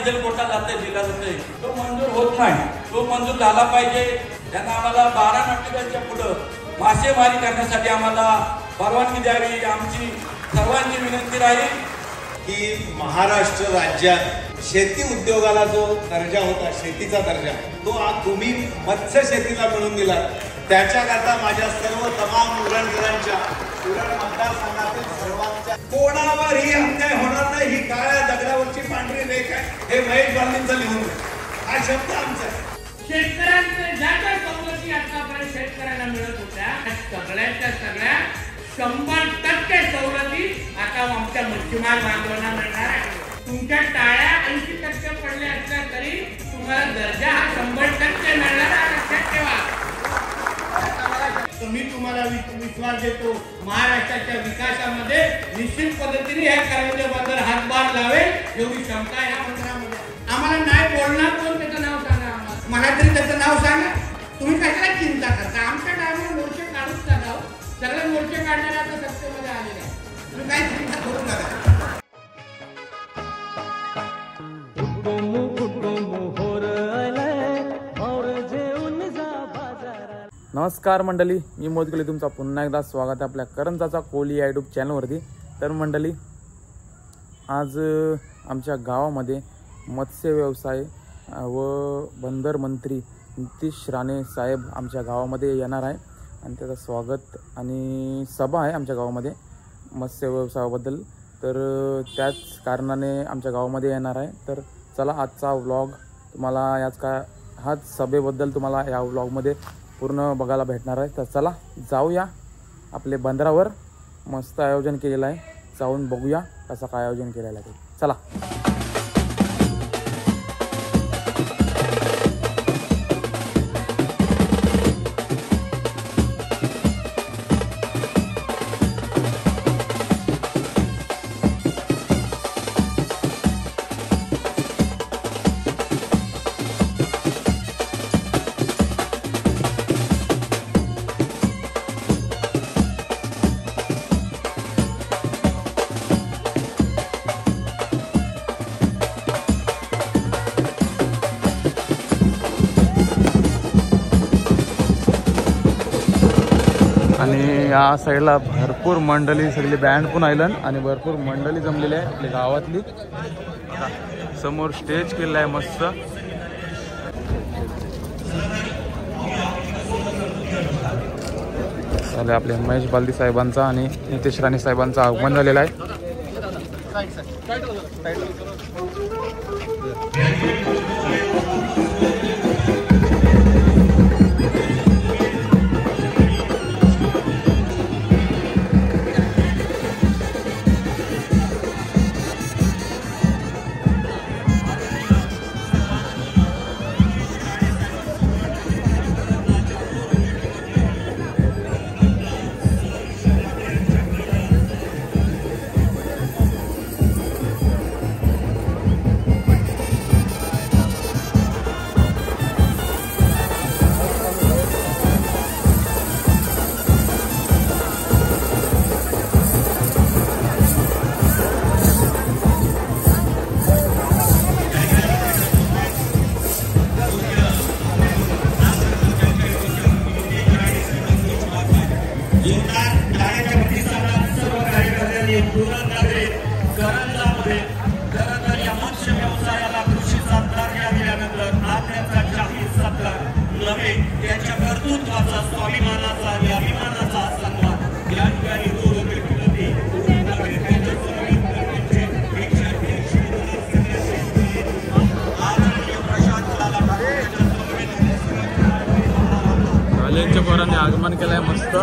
Diesel Kota जाते दिला जाते तो मंजूर होत नाही, तो मंजूर झाला पाहिजे. त्यांना आम्हाला 12 नॉटिकलच्या पुढं मासेमारी करण्यासाठी आम्हाला परवानगी द्यावी आमची सर्वांची विनंती राहील. की महाराष्ट्र राज्यात शेती उद्योगाला जो दर्जा होता, शेतीचा दर्जा, तो आज तुम्ही मत्स्य शेतीला मिळवून दिला. त्याच्याकरता माझ्या सर्व तमाम उरणकरांच्या उरण मतदारसंघातील सर्वांच्या कोणावरही अन्याय होणार नाही, ही काळ्या दगडावरची पांढरी रेख आहे. हे महेश बालदींचं लिहून हा शब्द आमचा आहे. शेतकऱ्यांचे ज्या ज्या सवलती आतापर्यंत शेतकऱ्यांना मिळत होत्या सगळ्याच्या सगळ्या 100% सवलती आता आमच्या मच्छीमार बांधवांना मिळणार आहे. तुमच्या टाळ्या 80% पडल्या असल्या तरी तुम्हाला दर्जा हा 100% मिळणार आहे, लक्षात ठेवा. मी तुम्हाला विश्वास देतो महाराष्ट्राच्या विकासामध्ये निश्चित पद्धतीने ह्या कारंजेबद्दल हातभार लावेल एवढी क्षमता ह्या मंदिरामध्ये. आम्हाला नाही बोलणार कोण त्याचं नाव सांगा, मला तरी त्याचं नाव सांगा. तुम्ही कशाला चिंता करता? आमच्या टायमाला मोर्चे काढूच टाकाव, सगळे मोर्चे काढणारे आता सत्तेमध्ये आलेले आहे. तुम्ही काय चिंता करू नका. नमस्कार मंडळी, मी मोदकली तुमचा पुन्हा एकदा स्वागत आहे आपल्या करंजाचा कोली या यूट्यूब चॅनलवरती. तर मंडळी, आज आमच्या गावामध्ये मत्स्य व्यवसाय व बंदर मंत्री नितीश राणे साहेब आमच्या गावामध्ये येणार आहे आणि त्याचं स्वागत आणि सभा आहे आमच्या गावामध्ये मत्स्य व्यवसायाबद्दल. तर त्याच कारणाने आमच्या गावामध्ये येणार आहे. तर चला, आजचा व्लॉग तुम्हाला हाच सभेबद्दल तुम्हाला या व्लॉगमध्ये पूर्ण बघायला भेटणार आहे. तर चला जाऊया आपले बंदरावर. मस्त आयोजन केलेलं आहे, जाऊन बघूया कसं काय आयोजन केलेलं आहे ते. चला. आणि या साईडला भरपूर मंडळी, सगळी बँड पण आयलन आणि भरपूर मंडळी जमलेली आहे आपल्या गावातली. समोर स्टेज केलेला आहे मस्त. चालेल, आपले महेश बालदी साहेबांचा आणि नितीश राणे साहेबांचं आगमन झालेलं आहे. कॉलेजच्या पोरांनी आगमन केलंय मस्त.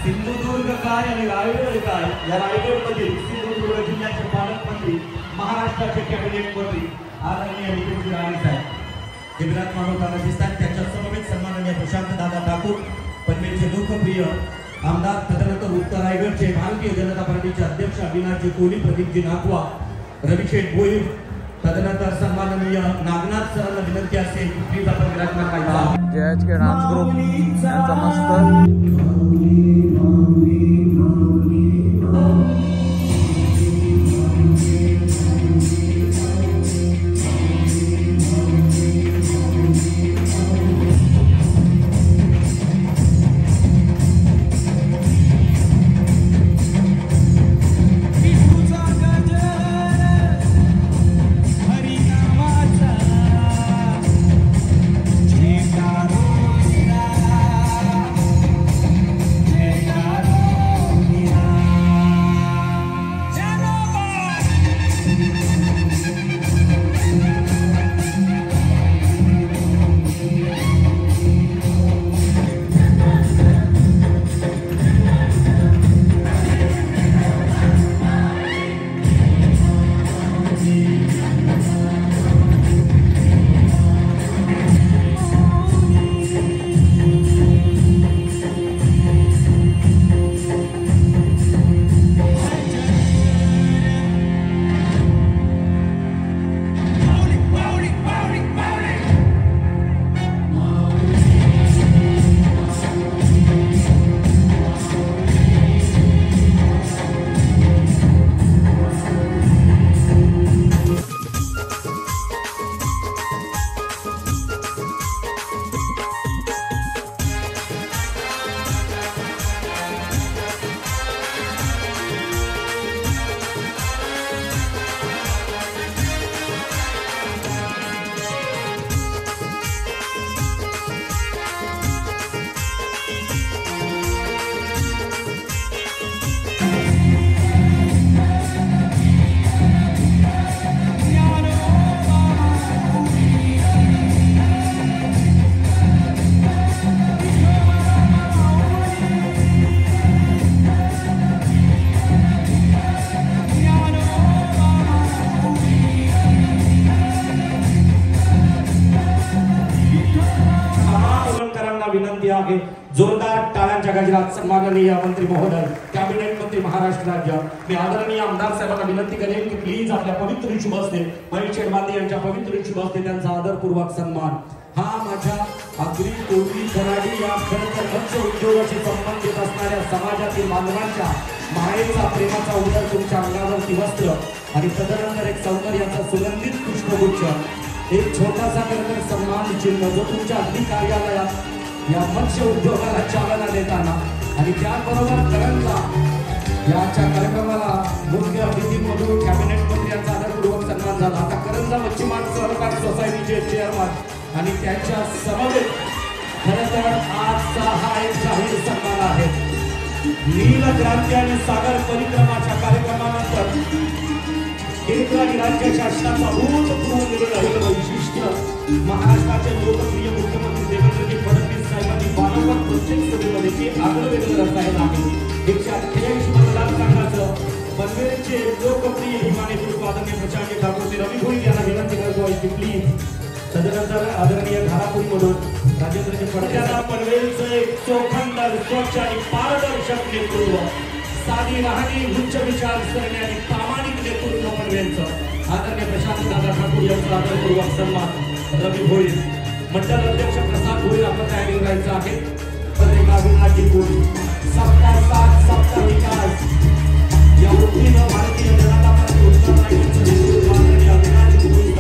सिंधुदुर्ग काय आणि रायगड काय, या रायगडमधील सिंधुदुर्ग जिल्ह्याचे पालकमंत्री, महाराष्ट्राचे कॅबिनेट मंत्री आदरणीय नितीश राणे साहेब. हे विराजमान होताना दिसतात. त्यांच्या समवेत सन्माननीय प्रशांत दादा ठाकूर, पनवेलचे लोकप्रिय आमदार, तदनंतर उत्तर रायगडचे भारतीय जनता पार्टीचे अध्यक्ष अविनाशजी कोहली, प्रदीपजी नागवा, रविशेठ भोईर, तदनंतर सन्माननीय नागनाथ सरांना विनंती असेल प्लीज आपण विराजमान व्हायचा. JHK डान्स ग्रुप यांचा मस्त विनंती आहे जोरदार टाळ्यांच्या गजरात सन्माननीय मंत्री महोदय, कॅबिनेट मंत्री महाराष्ट्र राज्य, मी आदरणीय आमदार साहेबांना विनंती करेन की प्लीज आपल्या पवित्र शुभ हस्ते महेश शेडमाते यांच्या पवित्र शुभ हस्ते त्यांचा आदरपूर्वक सन्मान. हा माझ्या आगरी कोळी कराडी या खरंतर मत्स्य उद्योगाशी संबंधित असणाऱ्या समाजातील बांधवांच्या मायेचा प्रेमाचा उदर तुमच्या अंगावरती वस्त्र आणि तदनंतर एक सौंदर्याचा सुगंधित पुष्पगुच्छ, एक छोटासा खरंतर सन्मान चिन्ह जो तुमच्या अगदी कार्यालयात या मत्स्य उद्योगाला चालना देताना आणि त्याबरोबर करंजा याच्या कार्यक्रमाला मुख्य अतिथीमधून कॅबिनेट मंत्र्यांचा आदरपूर्वक सन्मान झाला. आता करंजा मच्छीमार सहकारी सोसायटीचे चेअरमन आणि त्यांच्या समवेत खरं तर आजचा हा एक जाहीर सन्मान आहे. नील क्रांती आणि सागर परिक्रमाच्या कार्यक्रमानंतर केंद्र आणि राज्य शासनाचा भूतपूर्व वैशिष्ट्य महाराष्ट्राचे लोकप्रिय मुख्यमंत्री देवेंद्रजी फडणवीस साहेबांनी वारंवार प्रत्येक सभेमध्ये ते आग्रह व्यक्त करत आहे. 188 मतदारसंघाचं पनवेलचे लोकप्रिय हिमानी गुरु आदरणीय प्रशांत ठाकूर ते रवी भोईर यांना विनंती करतो आहे की प्लीज. तदनंतर आदरणीय धारापुरीमधून राजेंद्रजी फडणवीस पनवेलचं एक चोखंदर स्वच्छ आणि पारदर्शक नेतृत्व, साधी राहणी, उच्च विचारसरणी आणि प्रामाणिक नेतृत्व पनवेलचं आदरणीय प्रशांत दादा ठाकूर यांचा आदरपूर्वक सन्मान रवी भोईर. मंडल अध्यक्ष प्रसाद भोईर आपण तयारी करायचं आहे. पत्रिका अविनाशजी कोहली, सबका साथ सबका विकास या वतीनं भारतीय जनता पार्टी उत्तर रायगडचं नेतृत्व आदरणीय अविनाशजी कोहली.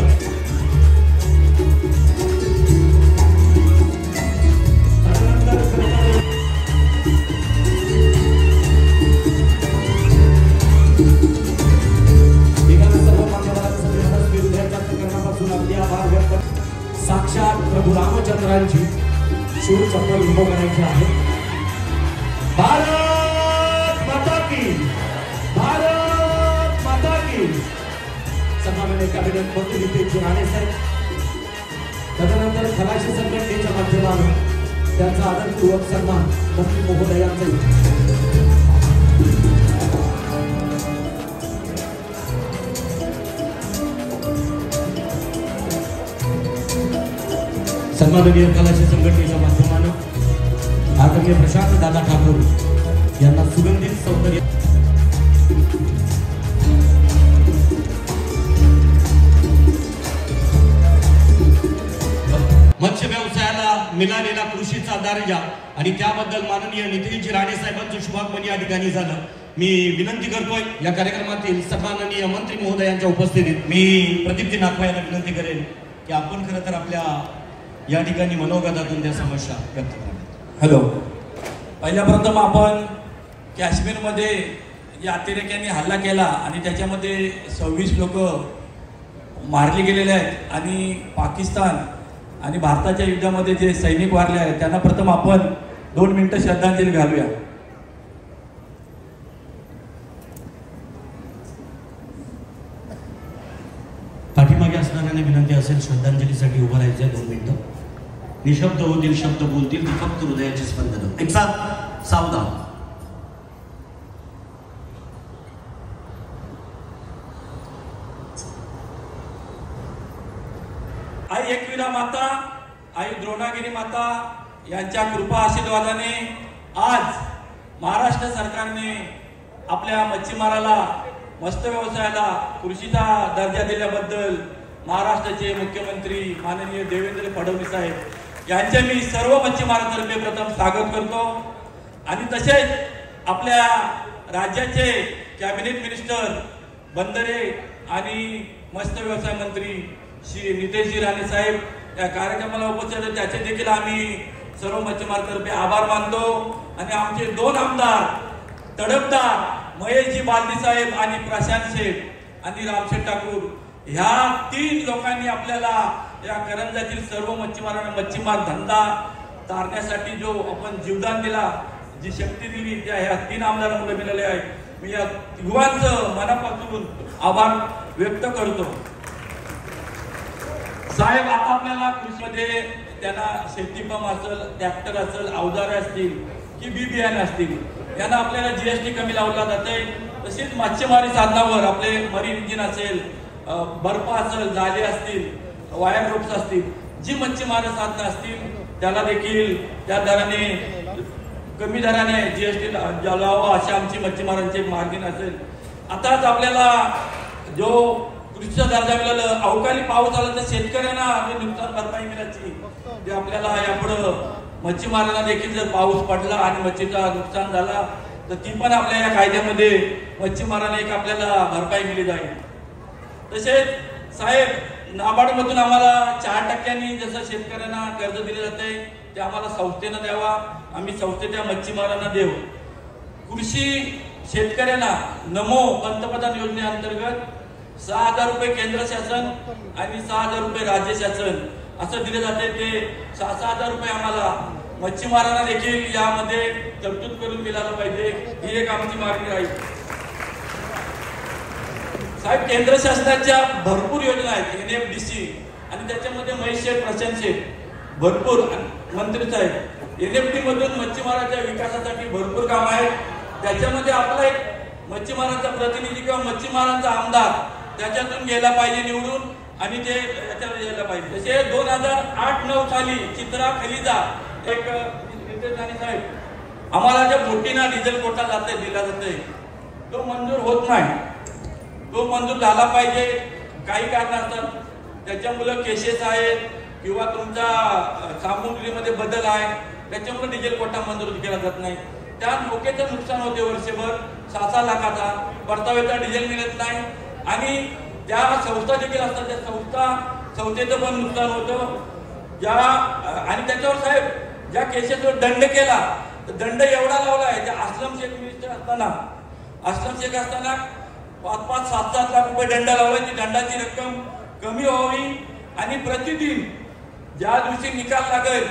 साक्षात प्रभू रामचंद्रांची शिव चप्पल उभं करायची आहे. भारत माता की, भारत माता की. सन्माननीय कॅबिनेट मंत्री नितीन राणे साहेब, तदनंतर खलाशी संघटनेच्या माध्यमातून त्यांचा आदरपूर्वक सन्मान मंत्री महोदयांचा. सन्माननीय कलाशी संघटनेच्या माध्यमानं आदरणीय प्रशांत दादा ठाकूर यांना सुगंधित सौंदर्य मत्स्य व्यवसायाला मिळालेला कृषीचा दर्जा आणि त्याबद्दल माननीय नितीनजी राणे साहेबांचं शुभागमन या ठिकाणी झालं. मी विनंती करतोय या कार्यक्रमातील सन्माननीय मंत्री महोदयांच्या उपस्थितीत मी प्रदीप्ती नागवा यांना विनंती करेन की आपण खरं तर आपल्या या ठिकाणी मनोगतातून त्या समस्या व्यक्त करा. हॅलो, पहिल्या प्रथम आपण काश्मीरमध्ये या अतिरेक्यांनी हल्ला केला आणि त्याच्यामध्ये 26 लोक मारले गेलेले आहेत आणि पाकिस्तान आणि भारताच्या युद्धामध्ये जे सैनिक वारले आहेत त्यांना प्रथम आपण 2 मिनिटं श्रद्धांजली घालूया. पाठीमागे असणाऱ्यांना विनंती असेल श्रद्धांजलीसाठी उभं राहायचं 2 मिनिटं. निशब्द होतील, शब्द बोलतील, ती फक्त हृदयाची स्पंदन. एक सावधान. आई एकविरा माता, आई द्रोणागिरी माता यांच्या कृपा आशीर्वादाने आज महाराष्ट्र सरकारने आपल्या मच्छीमाराला, मत्स्य व्यवसायाला कृषीचा दर्जा दिल्याबद्दल महाराष्ट्राचे मुख्यमंत्री माननीय देवेंद्र फडणवीस साहेब यांचे मी सर्व मच्छीमारांतर्फे प्रथम स्वागत करतो. आणि तसेच आपल्या राज्याचे कॅबिनेट मिनिस्टर, बंदरे आणि मत्स्य व्यवसाय मंत्री श्री नितेशजी राणे साहेब या कार्यक्रमाला उपस्थित आहेत. त्याचे देखील आम्ही सर्व मच्छीमारांतर्फे आभार मानतो. आणि आमचे 2 आमदार तडफदार महेशजी बालदी साहेब आणि प्रशांत शेठ आणि रामशेठ ठाकूर ह्या 3 लोकांनी आपल्याला या करंजातील सर्व मच्छीमारांना मच्छीमार धंदा तारण्यासाठी जो आपण जीवदान दिला, जी शक्ती दिली, त्या ह्या 3 आमदारांमुळे मिळाले आहे. मी या युवांचं मनापासून आभार व्यक्त करतो. साहेब, आता आपल्याला कृषीमध्ये त्यांना शेतीपंप असेल, ट्रॅक्टर असेल, अवजारे असतील की बी बियाणे असतील, यांना आपल्याला GST कमी लावला जाते. तसेच मच्छीमारी साधनावर आपले मरीन इंजिन असेल, बर्फ असेल, जाळे असतील, वायर रोप्स असतील, जी मच्छीमारी साधनं असतील त्याला देखील त्या दराने, कमी दराने GST लावा अशी आमची मच्छीमारांची मागणी असेल. आताच आपल्याला जो कृषीचा दर्जा मिळाला, अवकाळी पाऊस आला तर शेतकऱ्यांना जे नुकसान भरपाई मिळायची ते आपल्याला यापुढं मच्छीमारांना देखील जर पाऊस पडला आणि मच्छीचा नुकसान झाला तर ती पण आपल्या या कायद्यामध्ये मच्छीमारांना एक आपल्याला भरपाई मिळली जाईल. तसेच साहेब, नाबार्डमधून आम्हाला 4% जसं शेतकऱ्यांना कर्ज दिले जाते ते आम्हाला संस्थेनं द्यावा. आम्ही संस्थेच्या मच्छीमारांना देऊ. कृषी शेतकऱ्यांना नमो पंतप्रधान योजनेअंतर्गत 6,000 रुपये केंद्र शासन आणि 6,000 रुपये राज्य शासन असं दिले जाते. ते 6,000 रुपये आम्हाला मच्छीमारांना देखील यामध्ये तरतूद करून दिला पाहिजे, ही एक आमची मागणी राहील. साहेब, केंद्र शासनाच्या भरपूर योजना आहेत, NFDC, आणि त्याच्यामध्ये महेश शेठ, प्रशांत शेठ भरपूर मंत्री साहेब, NFD मधून मच्छीमाराच्या विकासासाठी भरपूर काम आहे. त्याच्यामध्ये आपला एक मच्छीमारांचा प्रतिनिधी किंवा मच्छीमारांचा आमदार त्याच्यातून गेला पाहिजे निवडून आणि ते याच्यावर यायला पाहिजे. जसे 2008-9 साली चित्रा खलिदा एक साहेब, आम्हाला ज्या बोटीना डिझेल कोटा दिला जाते तो मंजूर होत नाही. तो मंजूर झाला पाहिजे. काही कारण असतात, त्याच्यामुळे केसेस आहेत किंवा तुमच्या सामुग्रीमध्ये बदल आहे, त्याच्यामुळे डिझेल कोटा मंजूर केला जात नाही. त्या लोकांचं नुकसान होते वर्षभर 6-6 लाखाचा परताव्याचा डिझेल मिळत नाही. आणि त्या संस्था देखील असतात, त्या संस्थेचं पण नुकसान होतं. आणि त्याच्यावर साहेब ज्या केसेसवर दंड केला तर दंड एवढा लावला आहे. त्या अस्लम शेख मिनिस्टर असताना, अस्लम शेख असताना 5-5, 7-7 लाख रुपये दंड लावला. ती दंडाची रक्कम कमी व्हावी आणि प्रतिदिन ज्या दिवशी निकाल लागेल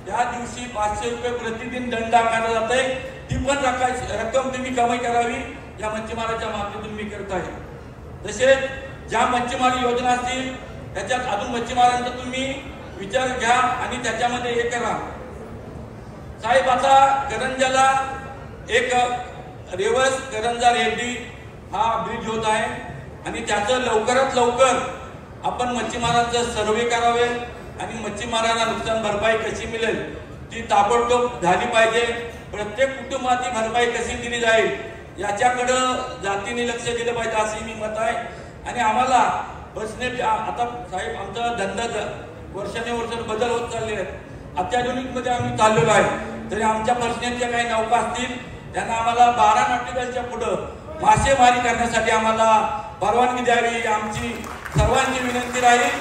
त्या दिवशी 500 रुपये प्रतिदिन दंड आकारला जात आहे. ती पण रक्कम तुम्ही कमी करावी या मच्छीमाराच्या मागणीतून मी करत आहे. तसेच ज्या मच्छीमारी योजना असतील त्याच्यात अजून मच्छीमारांचा तुम्ही विचार घ्या आणि त्याच्यामध्ये हे करा. साहेब, आता करंजाला एक रेवस करंजा रेड्डी हा ब्रिज होत आहे आणि त्याचं लवकरात लवकर आपण मच्छीमारांचं सर्वे करावे आणि मच्छीमारांना नुकसान भरपाई कशी मिळेल ती ताबडतोब झाली पाहिजे. प्रत्येक कुटुंबाची भरपाई कशी दिली जाईल याच्याकडं जातीने लक्ष दिलं पाहिजे असे मी मत आहे. आणि आम्हाला बसने आता साहेब आमचा धंदा वर्षानुवर्ष बदल होत चालले आहेत. अत्याधुनिकमध्ये आम्ही चाललेलो आहे. तरी आमच्या पर्सनलच्या काही नौका असतील त्यांना आम्हाला 12 नॉटिकलच्या पुढं मासेमारी करण्यासाठी आम्हाला परवानगी द्यावी आमची सर्वांची विनंती राहील.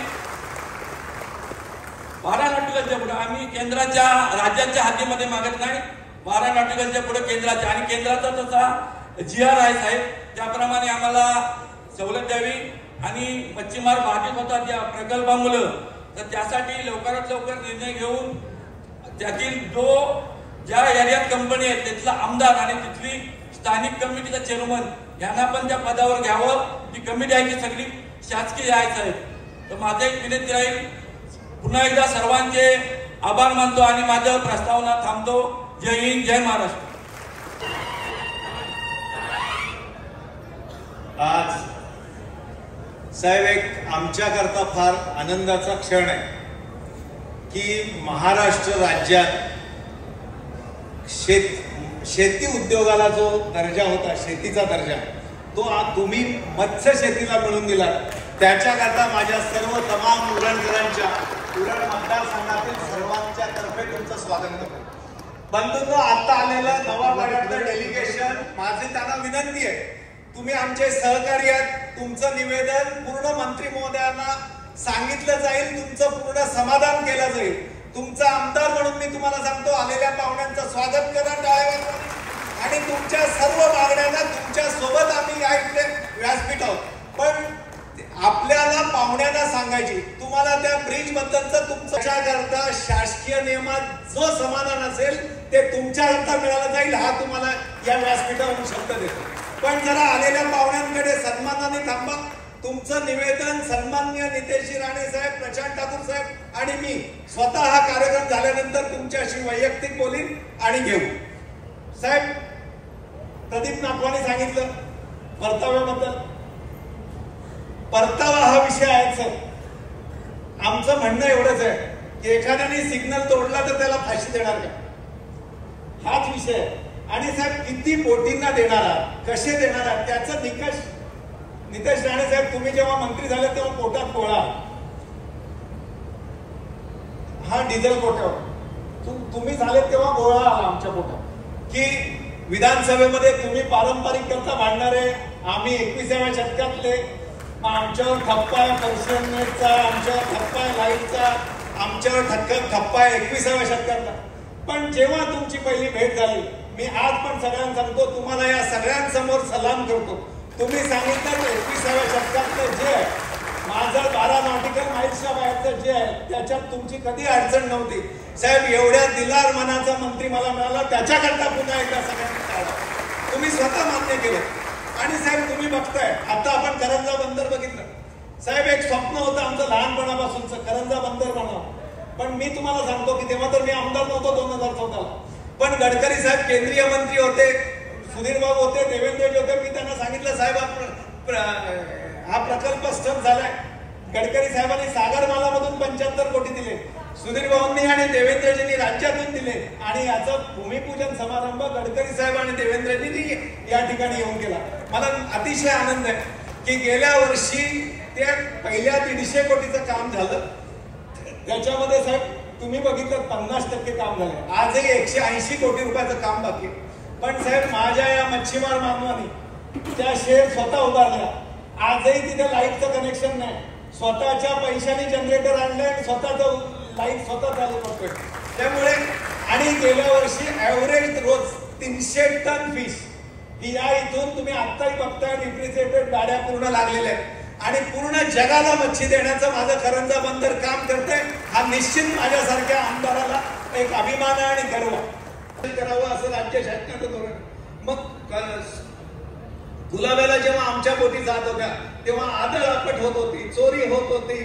12 नॉटिकलच्या पुढे आम्ही केंद्राच्या राज्याच्या हद्दीमध्ये मागत नाही. 12 नॉटिकलच्या पुढे केंद्राच्या आणि केंद्राचा तसा GR आहे साहेब त्याप्रमाणे आम्हाला सवलत द्यावी. आणि मच्छीमार बाधित होतात या प्रकल्पामुळे तर त्यासाठी लवकरात लवकर निर्णय घेऊन त्यातील ज्या एरियात कंपनी आहे तिथला आमदार आणि तिथली स्थानिक कमिटीचा चेअरमन यांना पण त्या पदावर घ्यावं. ती कमिटी आहे की सगळी शासकीय आहे साहेब. तर माझं एक विनंती राहील. पुन्हा एकदा सर्वांचे आभार मानतो आणि माझं प्रस्तावना थांबतो. जय हिंद जय महाराष्ट्र. आज साहेब एक आमच्याकरता फार आनंदाचा क्षण आहे की महाराष्ट्र राज्यात शेती उद्योगाला जो दर्जा होता शेतीचा दर्जा तो तुम्ही मत्स्य शेतीला मिळवून दिला. त्याच्याकरता माझ्या सर्व तमाम उरणकरांच्या उरण मतदारसंघातील सर्वांच्या तर्फे तुमचं स्वागत करतो. बंधूंनो, आता आलेलं नवा वाड्यातलं डेलिगेशन माझी त्यांना विनंती आहे तुम्ही आमचे सहकारी आहेत. तुमचं निवेदन पूर्ण मंत्री महोदयांना सांगितलं जाईल. तुमचं पूर्ण समाधान केलं जाईल. तुमचा आमदार म्हणून मी तुम्हाला सांगतो आलेल्या पाहुण्यांचं स्वागत करा टाळ्या आणि तुमच्या सर्व मागण्यांना तुमच्या सोबत आम्ही या इकडे व्यासपीठ आहोत. पण आपल्याला पाहुण्यांना सांगायची तुम्हाला त्या ब्रिज बद्दलचं तुमच्याकरता शासकीय नियमात जो समाधान असेल ते तुमच्याकरता मिळालं जाईल हा तुम्हाला या व्यासपीठावरून शब्द देतो. पण जरा आलेल्या पाहुण्यांकडे सन्मानाने थांबा. तुमचं निवेदन सन्माननीय नितेश राणे साहेब, प्रशांत ठाकूर साहेब आणि मी स्वतः हा कार्यक्रम झाल्यानंतर तुमच्याशी वैयक्तिक बोलीन आणि घेऊ. साहेब, प्रदीप नागवाने सांगितलं परताव्याबद्दल. परतावा हा विषय आहे सर. आमचं म्हणणं एवढंच आहे की एखाद्याने सिग्नल तोडला तर त्याला फाशी देणार का हाच विषय आहे. आणि साहेब किती बोटींना देणार आहात कसे देणार आहात त्याचा निकष नितेश राणे साहेब तुम्ही जेव्हा मंत्री झाले तेव्हा पोटात गोळा हा डिझेल कोट्यावर तुम्ही झाले तेव्हा गोळा आला आमच्या पोटात की विधानसभेमध्ये तुम्ही पारंपरिक करता भांडणारे आम्ही 21व्या शतकातले आमच्यावर ठप्पा आहे पर्सनचा आमच्यावर ठप्पा आहे लाईटचा आमच्यावर ठप्पा आहे 21व्या शतकातला. पण जेव्हा तुमची पहिली भेट झाली मी आज पण सगळ्यांना सांगतो तुम्हाला या सगळ्यांसमोर सलाम करतो. तुम्ही सांगितलं 21व्या शतकातलं जे आहे माझं 12 नॉटिकल माईल्सच्या बाहेरचं जे आहे त्याच्यात तुमची कधी अडचण नव्हती. साहेब एवढ्या दिलार मनाचा मंत्री मला मिळाला त्याच्याकरता पुन्हा एकदा सगळ्यांनी तुम्ही स्वतः मान्य केलं. आणि साहेब तुम्ही बघताय आता आपण करंजा बंदर बघितलं. साहेब एक स्वप्न होतं आमचं लहानपणापासूनचं करंजा बंदर बनावं. पण मी तुम्हाला सांगतो की तेव्हा तर मी आमदार नव्हतो 2014ला. पण गडकरी साहेब केंद्रीय मंत्री होते, सुधीर बाबू होते, देवेंद्रजी होते. मी त्यांना सांगितलं साहेब हा प्रकल्प स्टॉप झालाय. गडकरी साहेबांनी सागरमालामधून 75 कोटी दिले, सुधीर बाबूंनी आणि देवेंद्रजींनी राज्यातून दिले आणि याचं भूमिपूजन समारंभ गडकरी साहेब आणि देवेंद्रजींनी या ठिकाणी येऊन केला. मला अतिशय आनंद आहे की गेल्या वर्षी ते पहिल्या 150 कोटीचं काम झालं. त्याच्यामध्ये साहेब तुम्ही बघितलं 50% काम झालं. आजही 180 कोटी रुपयाचं काम बाकी आहे. पण साहेब माझ्या या मच्छीमार बांधवांनी त्या शेअर स्वतः उभारल्या. आजही तिथे लाईटचं कनेक्शन नाही. स्वतःच्या पैशाने जनरेटर आणले आणि स्वतःचं लाईट स्वतः चालू करतोय. त्यामुळे आणि गेल्या वर्षी ऍव्हरेज रोज 300 टन फिश ही या इथून तुम्ही आत्ताही बघताय रिफ्रिजरेटेड गाड्या पूर्ण लागलेल्या आहेत आणि पूर्ण जगाला मच्छी देण्याचं माझं करंजा बंदर काम करतंय. हा निश्चित माझ्यासारख्या आमदाराला एक अभिमान आहे आणि गर्व करावं असं राज्य शासनाचं धोरण. मग गुलाबाला जेव्हा आमच्या बोटी जात होत्या तेव्हा आदळआपट होत होती, चोरी होत होती,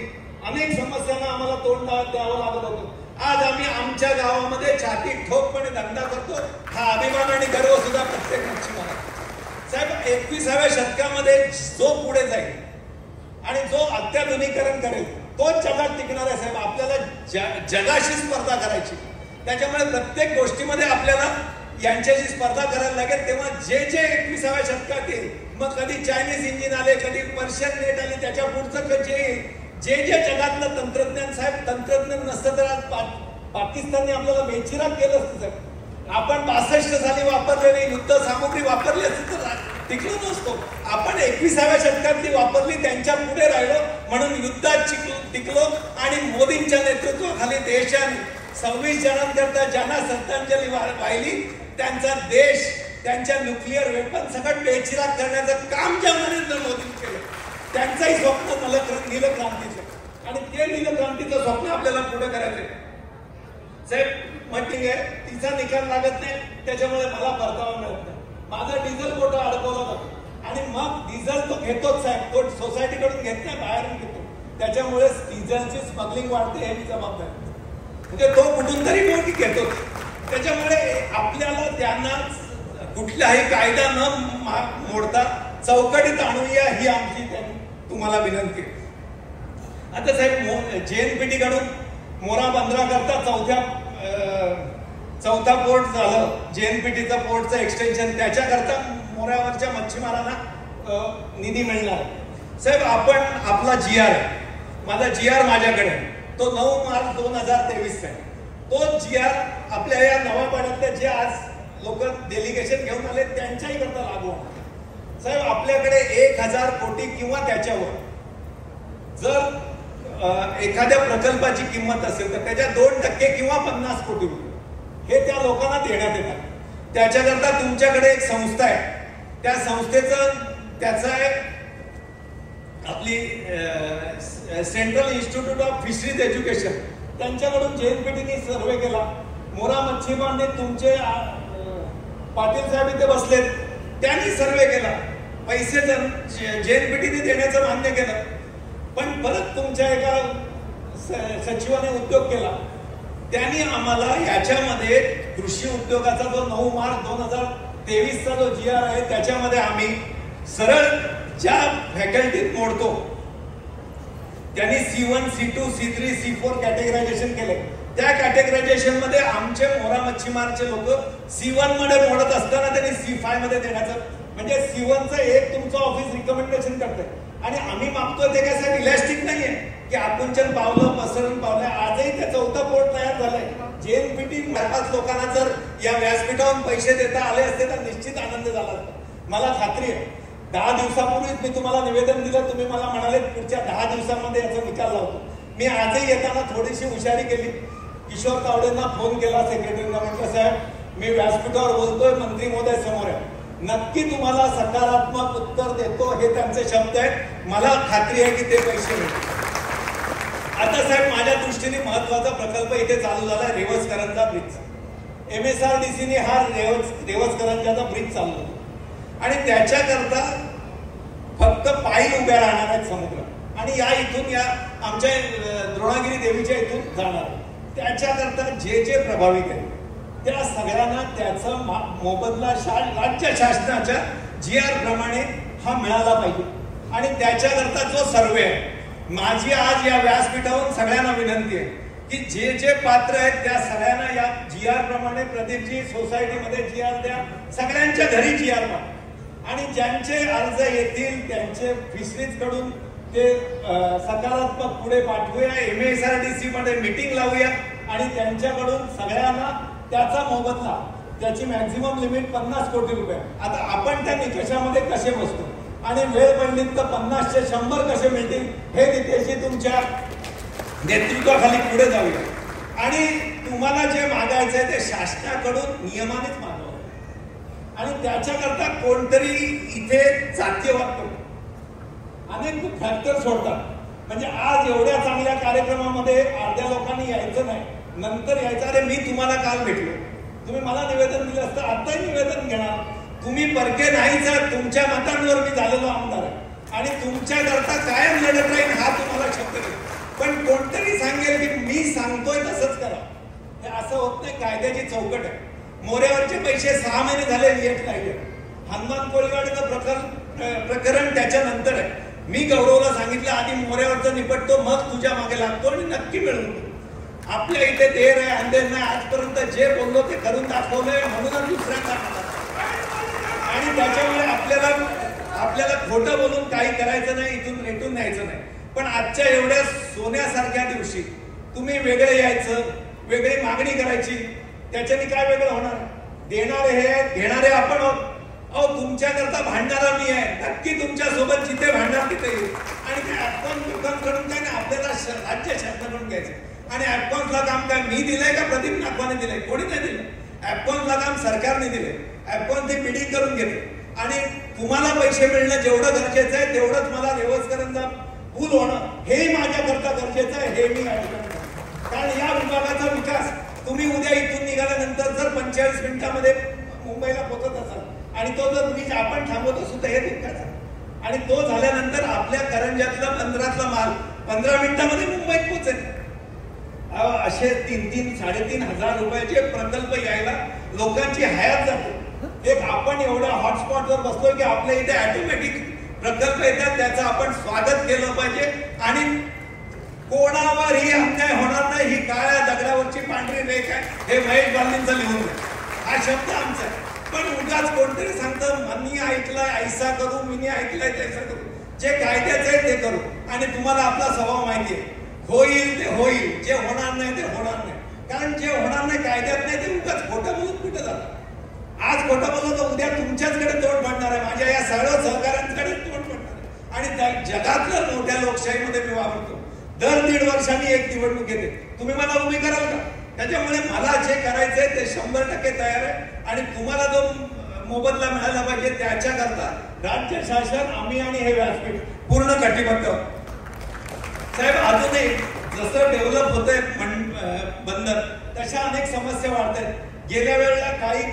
अनेक समस्यांना आम्हाला तोंड द्यावं लागत होतं. आज आम्ही आमच्या गावामध्ये छाती ठोकपणे धंदा करतो. हा अभिमान आणि गर्व सुद्धा प्रत्येक मच्छीमार साहेब 21व्या शतकामध्ये जो पुढे जाईल आणि जो अत्याधुनिकीकरण करेल तोच जगात टिकणार आहे साहेब. आपल्याला जगाशी स्पर्धा करायची, त्याच्यामुळे प्रत्येक गोष्टीमध्ये आपल्याला यांच्याशी स्पर्धा करायला लागेल. तेव्हा जे 21व्या शतकात येईल, मग कधी चायनीज इंजिन आले, कधी पर्शियन नेट आले, त्याच्या पुढचं जे जगातलं तंत्रज्ञान साहेब, तंत्रज्ञान नसतं तर आज पाकिस्तानने आपल्याला बेचिराग केलं असतं साहेब. आपण 62 साली वापरलेली युद्ध सामुग्री वापरली असती तर टिकलो नसतो. आपण 21व्या शतकातली वापरली, त्यांच्या पुढे राहिलो, म्हणून युद्धात टिकलो. आणि मोदींच्या नेतृत्वाखाली देशाने 26 जणांकरता ज्यांना श्रद्धांजली वाहिली, त्यांचा देश त्यांच्या न्यूक्लिअर वेपन सकट बेचिराग करण्याचं काम ज्या नरेंद्र मोदींनी केलं, त्यांचंही स्वप्न नीलक्रांतीचं, आणि ते नीलक्रांतीचं स्वप्न आपल्याला पुढे करायचंय साहेब. म्हटली आहे तिचा निकाल लागत नाही, त्याच्यामुळे मला परतावा मिळत नाही. माझा डिझेल कोटा अडकवला जातो, आणि मग डिझेल तो घेतोच साहेब, तो सोसायटीकडून घेत नाही, बाहेरून घेतो. त्याच्यामुळे डिझेलची स्मगलिंग वाढते, हे मी जबाबदारी, म्हणजे तो कुठून तरी मोठी घेतो. त्याच्यामुळे आपल्याला त्यांना कुठलाही कायदा न मोडता चौकटीत आणूया, ही आमची तुम्हाला विनंती आहे. आता साहेब JNPT कडून मोरा बंदरा करता चौथा पोर्ट झालं, JNPTचं पोर्टचं एक्सटेन्शन, त्याच्याकरता मोऱ्यावरच्या मच्छीमारांना निधी मिळणार साहेब. आपण आपला GR आहे, माझा GR माझ्याकडे, तो 9 मार्च 2023 आहे. तो GR आपल्या या नवापाड्यातल्या जे आज लोक डेलिगेशन घेऊन आले त्यांच्याही करता लागू साहेब. आपल्याकडे 1000 कोटी किंवा त्याच्यावर जर एखाद्या प्रकल्पाची किंमत असेल तर त्याच्या 2% किंवा 50 कोटी रुपये हे त्या लोकांना देण्यात येतात. त्याच्याकरता तुमच्याकडे एक संस्था आहे, त्या संस्थेचं त्याचं आहे आपली central institute of fisheries education, त्यांच्याकडून JNPTने सर्वे केला. मोरा मच्छीमारने तुमचे पाटील साहेब इथे बसलेत, त्यांनी सर्वे केला, पैसे JNPTने देण्याचं मान्य केलं. पण परत तुमच्या एका सचिवाने उद्योग केला, त्यांनी आम्हाला याच्यामध्ये कृषी उद्योगाचा जो 9 मार्च 2023चा जो GR आहे, त्याच्यामध्ये आम्ही सरळ ज्या फॅकल्टीत मोडतो त्यांनी C1, C2, C3, C4 categorisation केले. त्या कॅटेगरायझेशन मध्ये आमचे मोरा मच्छीमारचे लोक C1 मध्ये मोडत असताना त्यांनी C5 मध्ये देण्याचं, म्हणजे C1चं एक तुमचं ऑफिस रिकमेंडेशन करतंय, आणि आम्ही मागतोय ते काय साहेब इलॅस्टिक नाहीये की आकुंचन पावलं पसरून पावलं. आजही त्या चौथा पोर्ट तयार झालाय. JNPT 5 लोकांना जर या व्यासपीठावरून पैसे देता आले असते तर निश्चित आनंद झाला असता. मला खात्री आहे 10 दिवसापूर्वीच मी तुम्हाला निवेदन दिलं, तुम्ही मला म्हणाले पुढच्या 10 दिवसांमध्ये याचा निकाल लावतो. मी आजही येताना थोडीशी हुशारी केली, किशोर तावडेंना फोन केला, सेक्रेटरीना म्हटलं साहेब मी व्यासपीठावर बोलतोय, मंत्री महोदय समोर आहे, नक्की तुम्हाला सकारात्मक उत्तर देतो, हे त्यांचे शब्द आहेत. मला खात्री आहे की ते पैसे मिळतील. आता साहेब माझ्या दृष्टीने महत्वाचा प्रकल्प इथे चालू झाला, रेवस करंजा ब्रिज. MSRDCने हा रेवस करंजाचा ब्रिज चालू झाला, आणि त्याच्याकरता फक्त पायी उभ्या राहणार आहेत समुद्र, आणि या इथून या आमच्या द्रोणागिरी देवीच्या इथून जाणार. त्याच्याकरता जे प्रभावित आहे त्या सगळ्यांना त्याचा मोबदला राज्य शासनाच्या GR प्रमाणे हा मिळाला पाहिजे. आणि त्याच्याकरता जो सर्वे आहे, माझी आज या व्यासपीठावरून सगळ्यांना विनंती आहे की जे पात्र आहेत त्या सगळ्यांना या GR प्रमाणे प्रदीपजी सोसायटीमध्ये GR द्या, सगळ्यांच्या घरी GR द्या, आणि ज्यांचे अर्ज येतील त्यांचे फिशरीज कडून ते सकारात्मक पुढे पाठवूया. MSRDC मध्ये मीटिंग लावूया, आणि त्यांच्याकडून सगळ्यांना त्याचा मोबदला, त्याची मॅक्झिमम लिमिट 50 कोटी रुपये. आता आपण त्या निकषामध्ये कसे बसतो आणि वेळ पडली तर 50चे 100 कसे मिळतील हे नितेशजी तुमच्या नेतृत्वाखाली पुढे जाऊया. आणि तुम्हाला जे मागायचं आहे ते शासनाकडून नियमानेच मागावं, आणि त्याच्याकरता कोणतरी इथे जातीयवाद करतो, अनेक फॅक्टर सोडतात. म्हणजे आज एवढ्या चांगल्या कार्यक्रमामध्ये अर्ध्या लोकांनी यायचं नाही, नंतर यायचं. अरे मी तुम्हाला काल भेटलो, तुम्ही मला निवेदन दिलं असतं, आताही निवेदन घेणार. तुम्ही परके नाही, सर तुमच्या मतांवर मी झालेलो आमदार आहे, आणि तुमच्याकरता कायम लढत राहील, हा तुम्हाला शब्द देतो. पण कोणतरी सांगेल की मी सांगतोय तसंच करा, हे असं होत नाही. कायद्याची चौकट आहे. मोऱ्यावरचे पैसे 6 महिने झाले रिएक्ट नाही. हनुमान कोळीवाडीचं प्रकरण त्याच्यानंतर आहे. मी गौरवला सांगितलं आधी मोऱ्यावरचं निपटतो मग तुझ्या मागे लागतो आणि नक्की मिळवून देतो. आपल्या इथे देर आहे अंधेर नाही. आजपर्यंत जे बोललो ते करून दाखवलंय म्हणूनच दुसऱ्यांदा आणि त्याच्यामुळे आपल्याला खोटं बोलून काही करायचं नाही, इथून रेटून न्यायचं नाही. पण आजच्या एवढ्या सोन्यासारख्या दिवशी तुम्ही वेगळे यायचं, वेगळी मागणी करायची, त्याच्याने काय वेगळं होणार? देणारे हे घेणारे आपण आहोत. अहो तुमच्याकरता भांडणारा मी आहे, नक्की तुमच्या सोबत जिथे भांडणार तिथे येईल. आणि ते ऍपकॉन लोकांकडून काय ना आपल्याला राज्य शासनाकडून घ्यायचं. आणि ऍपकॉनला काम काय मी दिलंय का प्रदीप नागवाने दिलंय? कोणी नाही दिलं. ऍपकॉनला काम सरकारने दिले. ऍपकॉन ते बिडिंग करून घेते आणि तुम्हाला पैसे मिळणं जेवढं गरजेचं आहे तेवढंच मला रेवसकरांचा पूल होणं हेही माझ्याकरता गरजेचं आहे. हे मी कारण या विभागाचा विकास तुम्ही उद्या इथून निघाल्यानंतर जर 45 मिनिटांमध्ये मुंबईला पोहोचत असाल आणि तो जर ब्रिज आपण थांबवत असू तर हे तितकाच आणि तो झाल्यानंतर आपल्या करंजातला 15तला माल 15 मिनिटांमध्ये मुंबईत पोहोचेल. असे 3-3, 3.5 हजार रुपयाचे प्रकल्प यायला लोकांची हयात जाते. एक आपण एवढ्या हॉटस्पॉटवर बसतोय की आपल्या इथे ऑटोमॅटिक प्रकल्प येतात, त्याचं आपण स्वागत केलं पाहिजे. आणि कोणावरही अन्याय होणार नाही ही काळ्या दगडावरची पांढरी रेख आहे. हे महेश बालदींचा लिहून द्या. हा शब्द आमचा आहे. पण उगाच कोणतरी सांगतं मी ऐकलंय ऐसा करू, मी ऐकलंय तैसा करू. जे कायद्याचं आहे ते करू. आणि तुम्हाला आपला स्वभाव माहिती आहे, होईल ते होईल, जे होणार नाही ते होणार नाही. कारण जे होणार नाही कायद्यात नाही ते उगाच खोटं बोलून कुठं जातं. आज खोटं बोललं तर उद्या तुमच्याचकडे तोंड पडणार आहे, माझ्या या सर्व सहकाऱ्यांकडे तोंड पडणार आहे. आणि जगातल्या मोठ्या लोकशाहीमध्ये मी वावरतो. दर 1.5 वर्षांनी एक निवडणूक येते. तुम्ही मला उभी कराल का? त्याच्यामुळे मला जे करायचंय ते 100% तयार आहे. आणि तुम्हाला जो मोबदला मिळाला पाहिजे त्याच्याकरता राज्य शासन आम्ही आणि हे व्यासपीठ पूर्ण कटिबद्ध. साहेब अजूनही जसं डेव्हलप होतंय बंदर तशा अनेक समस्या वाढत आहेत. गेल्या वेळेला काही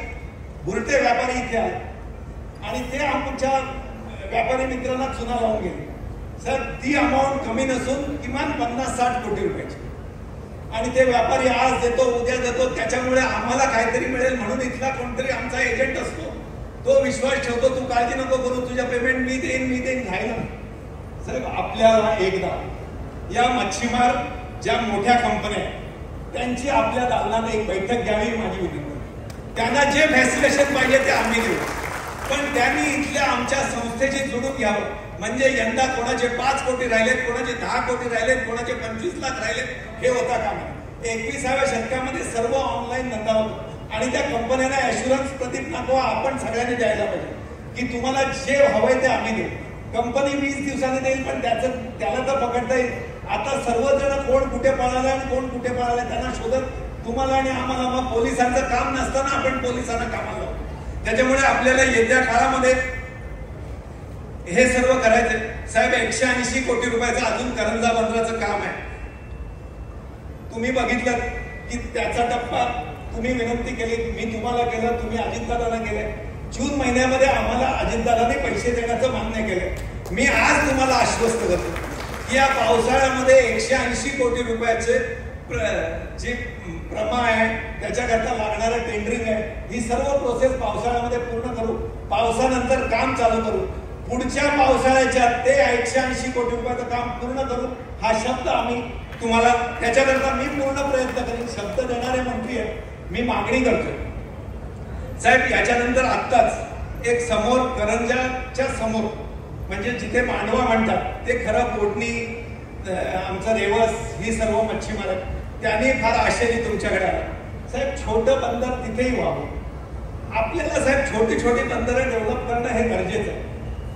बुरटे व्यापारी इथे आले आणि ते आमच्या व्यापारी मित्रांना चुना लावून गेले. सर ती अमाऊंट कमी नसून किमान 50-60 कोटी रुपयाची. आणि ते व्यापारी आज देतो उद्या देतो, त्याच्यामुळे आम्हाला काहीतरी मिळेल म्हणून इथला कोणतरी आमचा एजंट असतो, तो विश्वास ठेवतो तू काळजी नको करू, तुझ्या पेमेंट मी देईन राहिलं. साहेब आपल्याला एकदा या मच्छीमार ज्या मोठ्या कंपन्या त्यांची आपल्या दालनात एक बैठक घ्यावी माझी विनंती. त्यांना जे फॅसिलिटेशन पाहिजे ते आम्ही देऊ, पण त्यांनी इथल्या आमच्या संस्थेशी जोडून घ्यावं. म्हणजे यंदा कोणाचे 5 कोटी राहिलेत, कोणाचे 10 कोटी राहिलेत, कोणाचे 25 लाख राहिलेत, हे होता कामा. 21व्या शतकामध्ये सर्व ऑनलाईन धंदा होतो आणि त्या कंपन्यांना ऍश्युरन्स प्रतीक नागवा आपण सगळ्यांनी द्यायला पाहिजे की तुम्हाला जे हवंय ते आम्ही देऊ. कंपनी 20 दिवसांनी देईल पण त्याला तर पकडता येईल. आता सर्वजण कोण कुठे पळाला आणि कोण कुठे पळाला त्यांना शोधत तुम्हाला आणि आम्हाला, मग पोलिसांचं काम नसताना आपण पोलिसांना कामाला लावतो. त्याच्यामुळे आपल्याला येत्या काळामध्ये हे सर्व करायचंय. साहेब 180 कोटी रुपयाचं अजून करंजा बंदराचं काम आहे. तुम्ही बघितलं की त्याचा टप्पा तुम्ही विनंती केली, मी तुम्हाला केलं, तुम्ही अजितदादांना केलंय. जून महिन्यामध्ये आम्हाला अजितदादांनी पैसे देण्याचं मान्य केलंय. मी आज तुम्हाला आश्वस्त करतो की या पावसाळ्यामध्ये 180 कोटी रुपयाचे जे प्रमा आहे त्याच्याकरता लागणारं टेंडरिंग आहे, ही सर्व प्रोसेस पावसाळ्यामध्ये पूर्ण करू. पावसानंतर काम चालू करू. पुढच्या पावसाळ्याच्या ते 180 कोटी रुपयाचं काम पूर्ण करू. हा शब्द आम्ही तुम्हाला, त्याच्याकरता मी पूर्ण प्रयत्न करेन. शब्द देणारे मंत्री आहे, मी मागणी करतोय. साहेब याच्यानंतर आत्ताच एक समोर करंजाच्या समोर म्हणजे जिथे मांडवा म्हणतात ते खरं पोटणी आमचं रेवस ही सर्व मच्छीमार आहेत, त्यांनी फार आशेने तुमच्याकडे आला. साहेब छोटं बंदर तिथेही व्हावं. आपल्याला साहेब छोटी छोटी बंदरं डेव्हलप करणं हे गरजेचं आहे,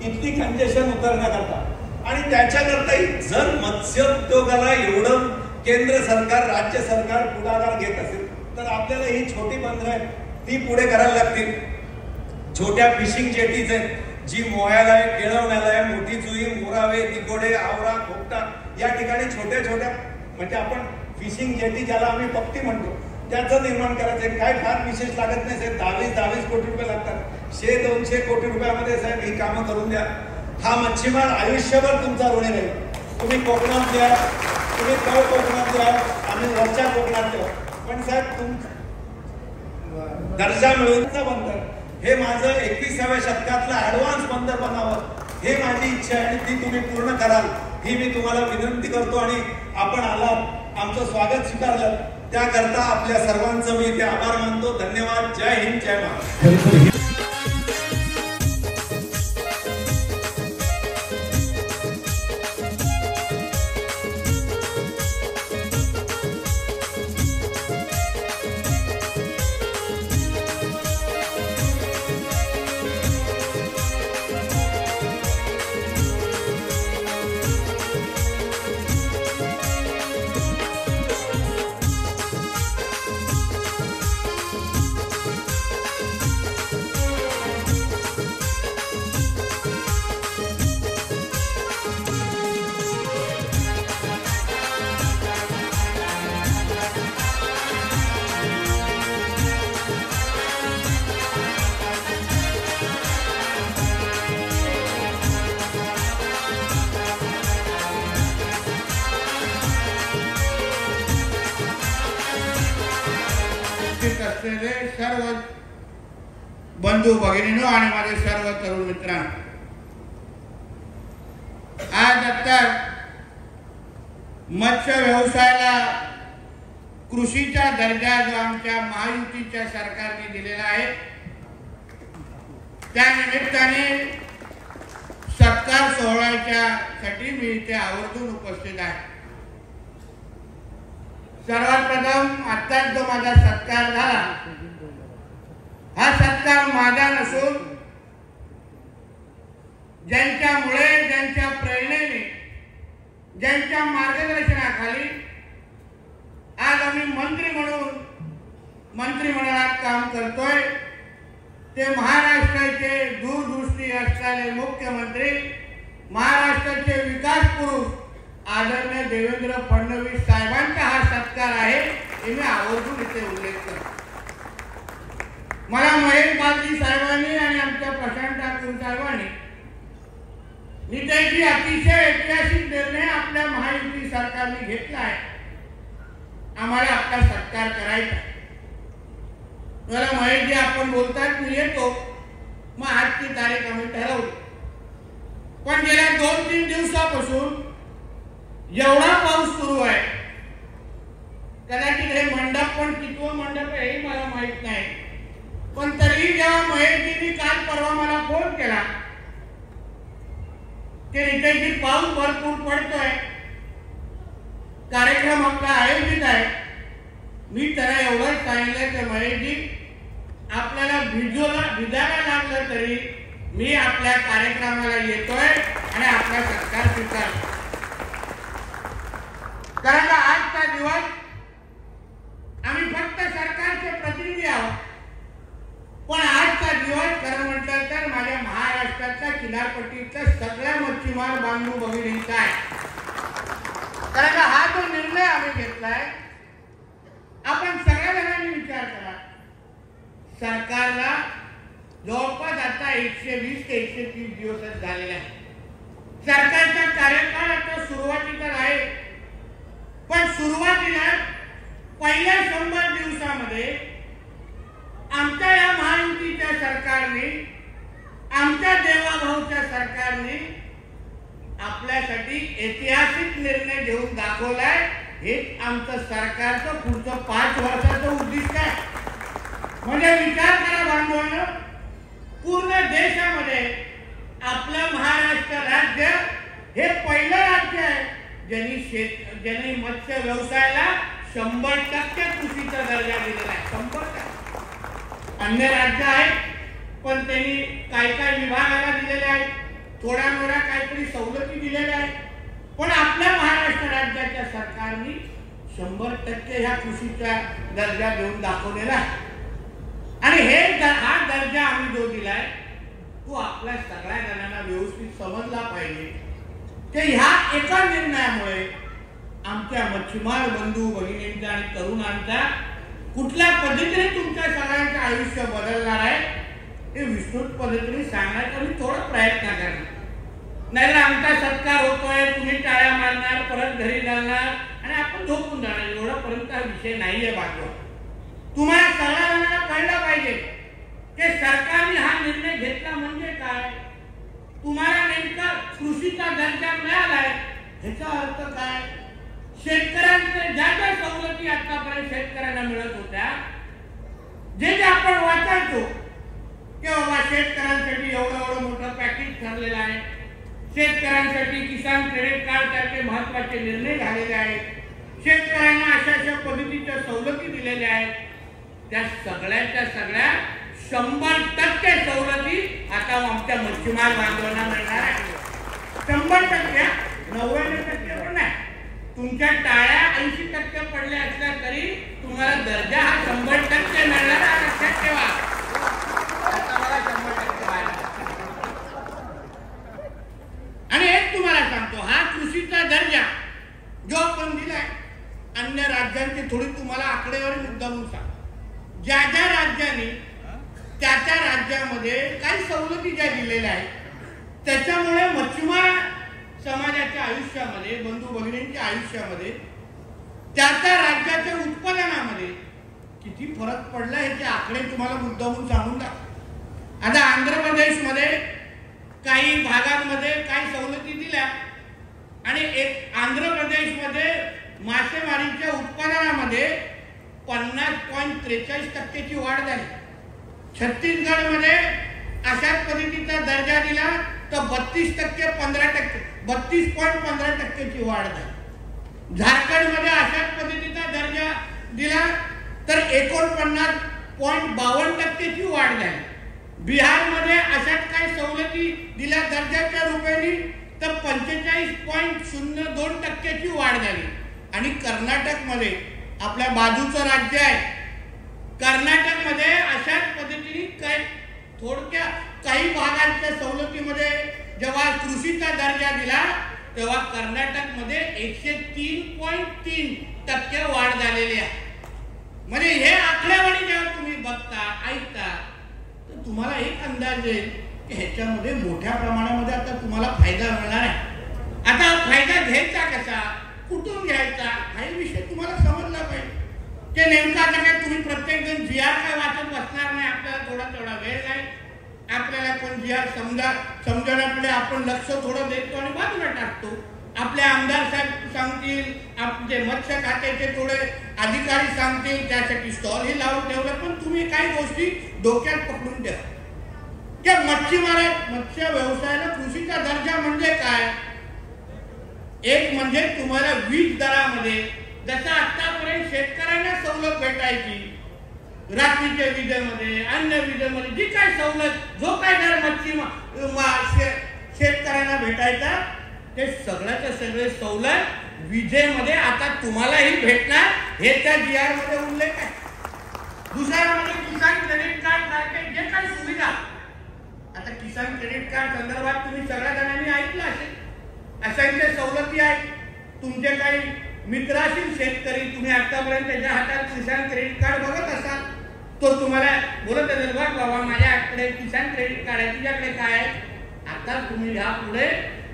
इतकी कंजेशन उतरण्याकरता. आणि त्याच्याकरताही जर मत्स्य उद्योगाला एवढं केंद्र सरकार राज्य सरकार पुढाकार घेत असेल तर आपल्याला ही छोटी बंदरं आहेत ती पुढे करायला लागतील. छोट्या फिशिंग जेटीज आहेत जी मोह्याला आहे, केळवण्याला आहे, मोठी जुई, मोरावे, तिकोडे, आवरा, खोपटा या ठिकाणी छोट्या छोट्या म्हणजे आपण फिशिंग जेटी ज्याला आम्ही पक्ती म्हणतो त्याचं निर्माण करायचं. काय फार विशेष लागत नाही साहेब, 22 कोटी रुपये लागतात. 100-200 कोटी रुपयामध्ये साहेब ही कामं करून द्या. हा मच्छीमार आयुष्यभर तुमचा ऋणी राहील. तुम्ही कोकणात द्या, तुम्ही तळ कोकणात द्या, आम्ही वरच्या कोकणात द्या, पण साहेब दर्जा मिळून बंदर हे माझं 21व्या शतकातलं ऍडव्हान्स बंदर बनावं हे माझी इच्छा आहे आणि ती तुम्ही पूर्ण कराल ही मी तुम्हाला विनंती करतो. आणि आपण आलात, आमचं स्वागत स्वीकारलं, त्याकरता आपल्या सर्वांचं मी ते आभार मानतो. धन्यवाद. जय हिंद, जय महाराष्ट्र. असलेले सर्व बंधू भगिनींनो आणि माझे सर्व तरुण मित्रांनो, आज आता मत्स्य व्यवसायाला कृषीचा दर्जा जो आमच्या महायुतीच्या सरकारने दिलेला आहे, त्या निमित्ताने सत्कार सोहळ्याच्या साठी मी इथे आवर्जून उपस्थित आहे. सर्वात प्रथम आत्ताच जो माझा सत्कार झाला, हा सत्कार माझा नसून ज्यांच्यामुळे, ज्यांच्या प्रेरणेने, ज्यांच्या मार्गदर्शनाखाली आज आम्ही मंत्री म्हणून मंत्रिमंडळात काम करतोय, ते महाराष्ट्राचे दूरदृष्टी असलेले मुख्यमंत्री, महाराष्ट्राचे विकास पुरुष आदरणीय देवेंद्र फडणवीस साहेबांचा हा सत्कार आहे, हे मी आवर्जून इथे उल्लेख करतो. मला महेश बालदी साहेबांनी आणि आमच्या प्रशांत ठाकूर साहेबांनी नितेशजी अतिशय ऐतिहासिक निर्णय आपल्या महायुती सरकारने घेतला आहे, आम्हाला आपला सत्कार करायचा. मला महेशजी आपण बोलतात मी येतो, मग आजची तारीख आम्ही ठरवली. पण गेल्या 2-3 दिवसापासून एवढा पाऊस सुरू आहे, कदाचित हे मंडप पण कितवं मंडप आहे हे मला माहित नाही, पण तरीही जेव्हा महेशजींनी काल परवा मला फोन केला की इथे पाऊस भरपूर पडतोय, कार्यक्रम आपला आयोजित आहे, मी त्याला एवढंच सांगितलं की महेशजी आपल्याला भिजायला लागलं तरी मी आपल्या कार्यक्रमाला येतोय आणि आपला सत्कार स्वीकारतो. कारण का आजचा दिवस आम्ही फक्त सरकारचे प्रतिनिधी आहोत, पण आजचा दिवस खरं म्हटलं तर माझ्या महाराष्ट्राच्या किनारपट्टीच्या सगळ्या मच्छीमार बांधव भगिनींचा आहे. कारण का हा जो निर्णय आम्ही घेतलाय, आपण सगळ्या जणांनी विचार करा, सरकारला जवळपास आता 120 ते 130 दिवस झालेले आहे. सरकारचा कार्यकाळ आता सुरुवातीला आहे, पण सुरुवातीला पहिल्या 100 दिवसामध्ये आमच्या या महायुतीच्या सरकारने, आमच्या देवाभाऊच्या सरकारने आपल्यासाठी ऐतिहासिक निर्णय घेऊन दाखवलाय. हेच आमचं सरकारचं पुढचं 5 वर्षाचं उद्दिष्ट आहे. म्हणजे विचार करा बांधवांनो, पूर्ण देशामध्ये आपलं महाराष्ट्र राज्य हे पहिलं राज्य आहे ज्यांनी मत्स्य व्यवसायाला 100% कृषीचा दर्जा दिलेला आहे. 100%. अन्य राज्य आहेत पण त्यांनी काय विभागाला दिलेले आहेत, थोड्या मोठ्या काहीतरी सवलती दिलेल्या आहेत, पण आपल्या महाराष्ट्र राज्याच्या सरकारने 100% ह्या कृषीचा दर्जा देऊन दाखवलेला आहे. आणि हा दर्जा आम्ही जो दिलाय तो आपल्या सगळ्या जणांना व्यवस्थित समजला पाहिजे की ह्या एका निर्णयामुळे आमच्या मच्छीमार बंधू भगिनींचा आणि तरुणांचा कुठल्या पद्धतीने तुमच्या सगळ्यांचं आयुष्य बदलणार आहे हे विस्तृत पद्धतीने सांगण्याचा मी थोडा प्रयत्न करणार. नाहीतर आमचा सत्कार होतोय, तुम्ही टाळ्या मारणार, परत घरी जाणार आणि आपण झोपून जाणार, एवढापर्यंत हा विषय नाहीये. बाजू तुम्हाला सगळ्या जणांना कळलं पाहिजे की सरकारने हा निर्णय घेतला म्हणजे काय. तुम्हाला नेमका कृषीचा दर्जा मिळालाय ह्याचा अर्थ काय? शेतकऱ्यांचे ज्या ज्या सवलती आतापर्यंत शेतकऱ्यांना मिळत होत्या, जे आपण वाचायचो की बाबा शेतकऱ्यांसाठी एवढं मोठं पॅकेज ठरलेलं आहे, शेतकऱ्यांसाठी किसान क्रेडिट कार्ड सारखे महत्वाचे निर्णय झालेले आहेत, शेतकऱ्यांना अशा पद्धतीच्या सवलती दिलेल्या आहेत, त्या सगळ्याच्या सगळ्या 100% सवलती आता आमच्या मच्छीमार बांधवांना मिळणार आहे. 100%, 99% पण नाही. तुमच्या टाळ्या 80% पडल्या असल्या तरी तुम्हाला दर्जा हा 100% मिळणार आहे, लक्षात ठेवा. आता मला 100% मिळाला. आणि एक तुम्हाला सांगतो, हा कृषीचा दर्जा जो आपण दिलाय, अन्य राज्यांची थोडी तुम्हाला आकडेवारी मुद्दामून सांग. ज्या ज्या राज्यांनी त्या त्या राज्यामध्ये काही सवलती ज्या दिलेल्या आहेत, त्याच्यामुळे मच्छीमार समाजाच्या आयुष्यामध्ये, बंधू भगिनींच्या आयुष्यामध्ये, त्या त्या राज्याच्या उत्पादनामध्ये किती फरक पडला याचे आकडे तुम्हाला मुद्दामून सांगून टाक. आता आंध्र प्रदेशमध्ये काही भागांमध्ये काही सवलती दिल्या आणि एक आंध्र प्रदेशमध्ये मासेमारीच्या उत्पादनामध्ये 50.43% वाढ झाली. छत्तीसगडमध्ये अशाच पद्धतीचा दर्जा दिला तर 32% 32.15% वाढ झाली. झारखंडमध्ये अशाच पद्धतीचा दर्जा दिला तर 49.52% वाढ झाली. बिहारमध्ये अशाच काही सवलती दिल्या दर्जाच्या रूपाने तर 45.02% वाढ झाली. आणि कर्नाटकमध्ये, आपल्या बाजूचं राज्य आहे, कर्नाटकमध्ये अशाच पद्धतीने काही भागांच्या सवलतीमध्ये जेव्हा कृषीचा दर्जा दिला तेव्हा कर्नाटकमध्ये 103.3% वाढ झालेली आहे. म्हणजे हे आकडेवारी जेव्हा तुम्ही बघता, ऐकता, तर तुम्हाला एक अंदाज येईल की ह्याच्यामध्ये मोठ्या प्रमाणामध्ये आता तुम्हाला फायदा मिळणार आहे. आता फायदा घ्यायचा कसा, कुठून घ्यायचा, हा विषय तुम्हाला समजला पाहिजे. की नेमका आता काय तुम्ही प्रत्येक जण GR काय वाचत बसणार नाही. आपल्याला थोडा वेळ नाही. आपल्याला कोण GR समजण्याकडे आपण लक्ष थोडं देतो आणि बाजूला टाकतो. आपले आमदार साहेब सांगतील, आपले मत्स्य खात्याचे थोडे अधिकारी सांगतील, त्यासाठी स्टॉल ही लावून ठेवलं. पण तुम्ही काही गोष्टी डोक्यात पकडून ठेवा की मत्स्य व्यवसायाला कृषीचा दर्जा म्हणजे काय. एक म्हणजे तुम्हाला वीज दरामध्ये, जसं आतापर्यंत शेतकऱ्यांना सवलत भेटायची, रात्रीच्या विजेमध्ये, अन्य विजेमध्ये जी काय सवलत, जो काय दर शेतकऱ्यांना भेटायचा, ते सगळ्याच्या सगळे सवलत विजेमध्ये आता तुम्हालाही भेटणार. हे त्या GR मध्ये उल्लेख आहे. दुसरा म्हणजे किसान क्रेडिट कार्ड सारखे जे काही सुविधा, आता किसान क्रेडिट कार्ड संदर्भात तुम्ही सगळ्या जणांनी ऐकलं असेल, असंख्य सवलती आहेत. तुमचे काही मित्र असतील शेतकरी, तुम्ही आतापर्यंत त्याच्या हातात किसान क्रेडिट कार्ड बघत असाल, तो तुम्हाला बोलत असेल, बघ बाबा माझ्याकडे किसान क्रेडिट कार्ड आहे, तुझ्याकडे काय आहे. आता तुम्ही यापुढे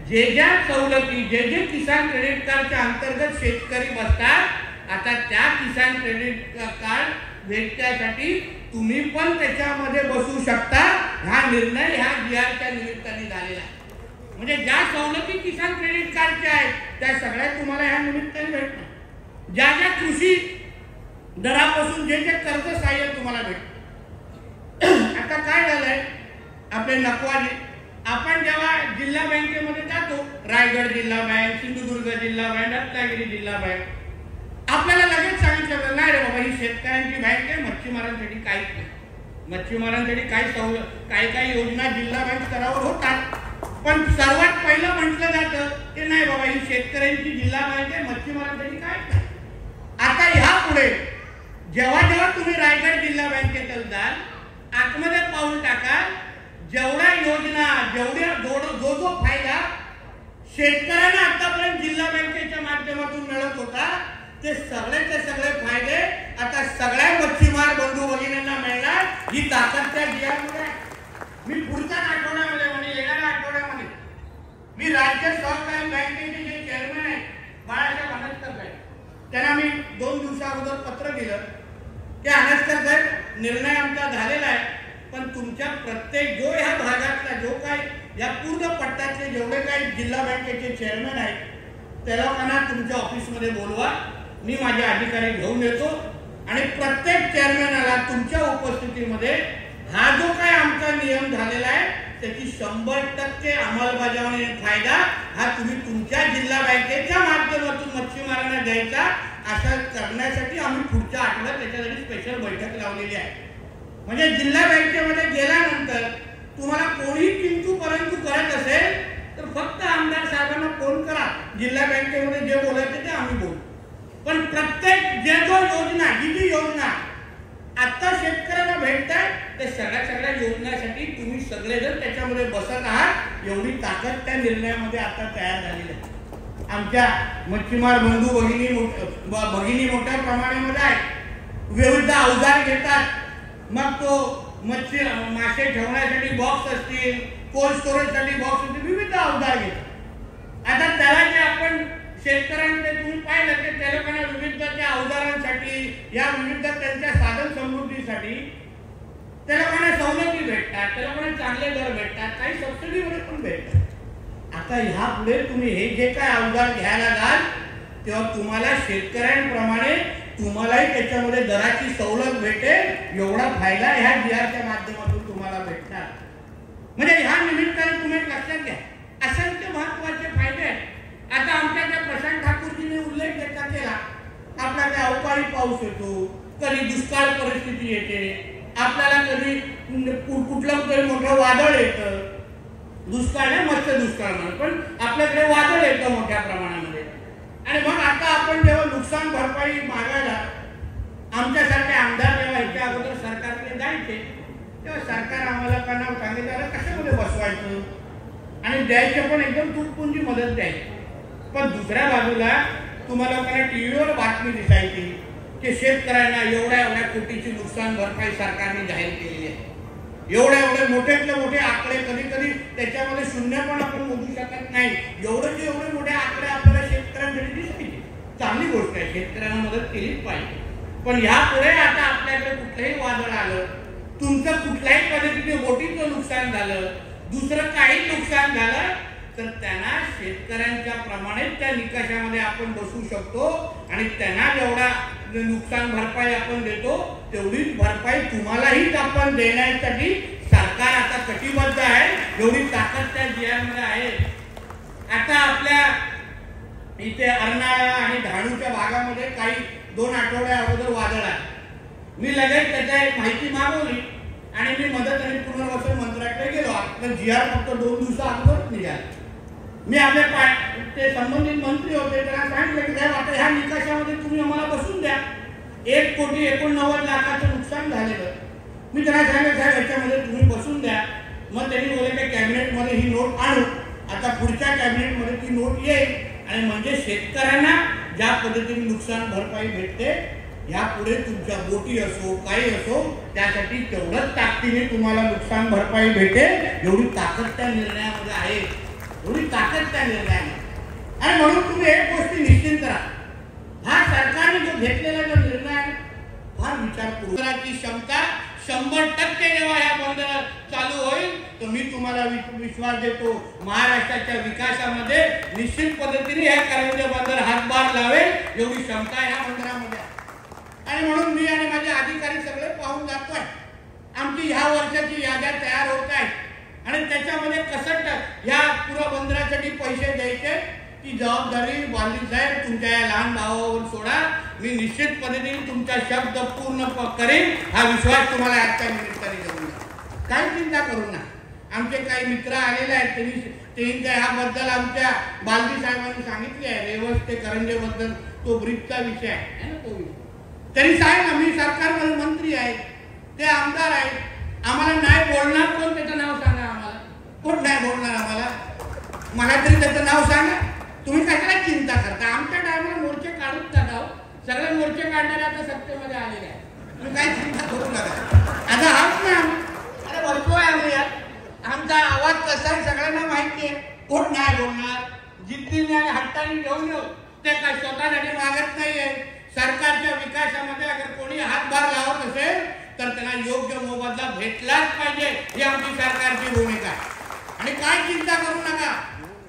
जे ज्या सवलती, जे किसान क्रेडिट कार्डच्या अंतर्गत शेतकरी बसतात, आता त्या किसान क्रेडिट कार्ड भेटण्यासाठी तुम्ही पण त्याच्यामध्ये बसू शकता. हा निर्णय ह्या GRच्या निमित्ताने झालेला आहे. म्हणजे ज्या सवलती किसान क्रेडिट कार्डच्या आहेत त्या सगळ्या तुम्हाला ह्या निमित्ताने भेटणार. ज्या ज्या कृषी दरापासून जे कर्ज सहाय्य तुम्हाला भेटत. आता काय झालंय, आपले नकवाजी, आपण जेव्हा जिल्हा बँकेमध्ये जातो, रायगड जिल्हा बँक, सिंधुदुर्ग जिल्हा बँक, रत्नागिरी जिल्हा बँक, आपल्याला लगेच सांगितलं नाही रे बाबा ही शेतकऱ्यांची बँक आहे, मच्छीमारांसाठी काहीच नाही. मच्छीमारांसाठी काही सवलत, काही योजना जिल्हा बँक स्तरावर होतात, पण सर्वात पहिलं म्हटलं जातं की नाही बाबा ही शेतकऱ्यांची जिल्हा बँक आहे, मच्छीमारांसाठी काहीच नाही. आता ह्या पुढे जेव्हा तुम्ही रायगड जिल्हा बँकेत जाल, आतमध्ये पाऊल टाकाल, जेवढ्या योजना, जो फायदा शेतकऱ्यांना आतापर्यंत जिल्हा बँकेच्या माध्यमातून मिळत होता, ते सगळेचे सगळे फायदे आता सगळ्या मच्छीमार बंधू भगिनींना मिळणार. ही ताकद त्या GR मध्ये आहे. मी पुढच्या आठवड्यामध्ये, म्हणजे येणाऱ्या आठवड्यामध्ये, मी राज्य सहकारी बँकेचे जे चेअरमॅन आहेत बाळासाहेब अनस्कर साहेब, त्यांना मी 2 दिवसा अगोदर पत्र दिलं की अनस्कर साहेब, निर्णय आमचा झालेला आहे, पण तुमच्या प्रत्येक जो ह्या भागातला जो काही या पूर्ण पट्ट्यातले जेवढे काही जिल्हा बँकेचे चेअरमॅन आहेत त्या लोकांना तुमच्या ऑफिसमध्ये बोलवा. मी माझे अधिकारी घेऊन येतो आणि प्रत्येक चेअरमॅनाला तुमच्या उपस्थितीमध्ये हा जो काय आमचा नियम झालेला आहे त्याची 100% अंमलबजावणी फायदा हा तुम्ही तुमच्या जिल्हा बँकेच्या माध्यमातून मच्छीमारांना द्यायचा असं करण्यासाठी आम्ही पुढच्या आठवड्यात त्याच्यासाठी स्पेशल बैठक लावलेली आहे. म्हणजे जिल्हा बँकेमध्ये गेल्यानंतर तुम्हाला कोणी किंतु परंतु करत असेल तर फक्त आमदार साहेबांना फोन करा. जिल्हा बँकेमध्ये जे बोलायचं ते आम्ही बोलू. पण प्रत्येक जे जो योजना जी योजना आता शेतकऱ्यांना भेटतात त्या सगळ्या योजनासाठी तुम्ही सगळेजण त्याच्यामध्ये बसत आहात. एवढी ताकद त्या निर्णयामध्ये आता तयार झालेली आहे. आमच्या मच्छीमार बंधू भगिनी मोठ्या प्रमाणामध्ये आहेत. विविध अवजार घेतात. मग तो मासे ठेवण्यासाठी बॉक्स असतील, कोल्ड स्टोरेजसाठी बॉक्स असतील, विविध अवजार घेतात. आता त्याला जे आपण शेतकऱ्यांचे तुम्ही पाहिलं की त्या लोकांना विविध त्या अवजारांसाठी या विविध त्यांच्या साधन समृद्धीसाठी त्या लोकांना सवलती भेटतात, त्या लोकांना चांगले दर भेटतात, काही सबसिडीमध्ये पण भेटतात. आता ह्या पुढे तुम्ही हे जे काय अवजार घ्यायला जाल तेव्हा तुम्हाला शेतकऱ्यांप्रमाणे तुम्हालाही त्याच्यामध्ये दराची सवलत भेटेल एवढा फायदा ह्या GRच्या माध्यमातून तुम्हाला भेटणार. म्हणजे ह्या निमित्ताने तुम्ही लक्षात घ्या असंख्य महत्वाचे फायदे आहेत. आता आमच्या त्या प्रशांत ठाकूरजीने उल्लेख त्याचा केला. आपल्याकडे अवकाळी पाऊस येतो, कधी दुष्काळ परिस्थिती येते, आपल्याला कधी कुठलं तरी मोठं वादळ येतं. दुष्काळ नाही मत्स्य दुष्काळ म्हणून पण आपल्याकडे वादळ येतं मोठ्या प्रमाणामध्ये. आणि मग आता आपण जेव्हा नुकसान भरपाई मागायला आमच्यासारखे आमदार जेव्हा ह्याच्या अगोदर सरकारकडे जायचे तेव्हा सरकार आम्हाला का नाव सांगितलं कशामध्ये बसवायचं आणि द्यायचे पण एकदम तुटपुंजी मदत द्यायची. पण दुसऱ्या बाजूला तुम्हाला लोकांना टीव्हीवर बातमी दिसायची की शेतकऱ्यांना एवढ्या कोटीची नुकसान भरपाई सरकारने जाहीर केलेली आहे. एवढे मोठे आकडे कधी कधी त्याच्यामध्ये शून्य पण आपण मोजू शकत नाही. एवढे मोठे आकडे आपल्याला शेतकऱ्यांसाठी दिसायचे. चांगली गोष्ट आहे, शेतकऱ्यांना मदत केलीच पाहिजे. पण यापुढे आता आपल्याकडे कुठलंही वादळ आलं, तुमचं कुठल्याही पद्धतीने बोटीचं नुकसान झालं, दुसरं काही नुकसान झालं तर त्यांना शेतकऱ्यांच्या प्रमाणेच त्या निकषामध्ये आपण बसू शकतो आणि त्यांना जेवढा नुकसान भरपाई आपण देतो तेवढीच भरपाई तुम्हालाही आपण देण्यासाठी सरकार आता कटिबद्ध आहे. एवढी ताकद त्या GRमध्ये आहे. आता आपल्या इथे अर्नाळा आणि धाणूच्या भागामध्ये काही 2 आठवड्या अगोदर वादळ आहे. मी लगेच त्याच्या एक माहिती मागवली आणि मी मदत आणि पुनर्वसन मंत्र्याकडे गेलो. आपलं GR फक्त 2 दिवसा अगोदरच निघाला. मी आपल्या ते संबंधित मंत्री होते त्यांना सांगितलं की साहेब आता ह्या निकषामध्ये तुम्ही आम्हाला बसून द्या. 1,89,00,000 नुकसान झालेलं. मी त्यांना सांगितलं साहेब याच्यामध्ये तुम्ही बसून द्या. मग त्यांनी बोलले की कॅबिनेटमध्ये ही नोट आणू. आता पुढच्या कॅबिनेटमध्ये ती नोट येईल आणि म्हणजे शेतकऱ्यांना ज्या पद्धतीने नुकसान भरपाई भेटते यापुढे तुमच्या बोटी असो काही असो त्यासाठी तेवढंच ताकदीने तुम्हाला नुकसान भरपाई भेटेल. एवढी ताकद त्या निर्णयामध्ये आहे, एवढी ताकद त्या निर्णयामध्ये. आणि म्हणून तुम्ही एक गोष्टी निश्चित करा, हा सरकारने जो घेतलेला जो निर्णय आहे फार विचारपूर्वक क्षमता 100% जेव्हा ह्या बंदर चालू होईल तर मी तुम्हाला विश्वास देतो महाराष्ट्राच्या विकासामध्ये निश्चित पद्धतीने ह्या करंजे बंदर हातभार लावेल एवढी क्षमता ह्या बंदरामध्ये आहे. आणि म्हणून मी आणि माझे अधिकारी सगळे पाहून जातोय. आमची ह्या वर्षाची याद्या तयार होत आहेत आणि त्याच्यामध्ये कसं ह्या पुरा बंदरासाठी पैसे द्यायचे ती जबाबदारी वाल्दी साहेब तुमच्या या लहान भावावर सोडा. मी निश्चित पद्धतीने तुमचा शब्द पूर्ण करेन हा विश्वास तुम्हाला आजच्या निमित्ताने देऊन काही चिंता करू नका. आमचे काही मित्र आलेले आहेत त्यांनी ह्याबद्दल आमच्या बालदी साहेबांनी सांगितले आहे. रेवस ते करंजे बद्दल तो ब्रीफचा विषय आहे ना तो विषय त्यांनी सांगितलं मी सरकारमध्ये मंत्री आहे, ते आमदार आहेत, आम्हाला नाही बोलणार कोण त्याचं नाव सांगा. आम्हाला कोण नाही बोलणार आम्हाला, मला तरी त्याचं नाव सांगा. तुम्ही कशाला चिंता करता. आमच्या टायमाला मोर्चे काढून टाकाव. सगळे मोर्चे काढणारे आता सत्तेमध्ये आलेले आहे. तुम्ही काय चिंता करू नका. आता हाच ना अरे बोलतोय आम्ही यात आमचा आवाज कसा आहे सगळ्यांना माहिती आहे. कोण नाही बोलणार. जिद्दीने आणि हट्टाने घेऊन येऊ ते काय स्वतःसाठी मागत नाहीये. सरकारच्या विकासामध्ये अगर कोणी हातभार लावत असेल तर त्यांना योग्य मोबदला भेटलाच पाहिजे ही आमची सरकारची भूमिका आहे. आणि काय चिंता करू नका.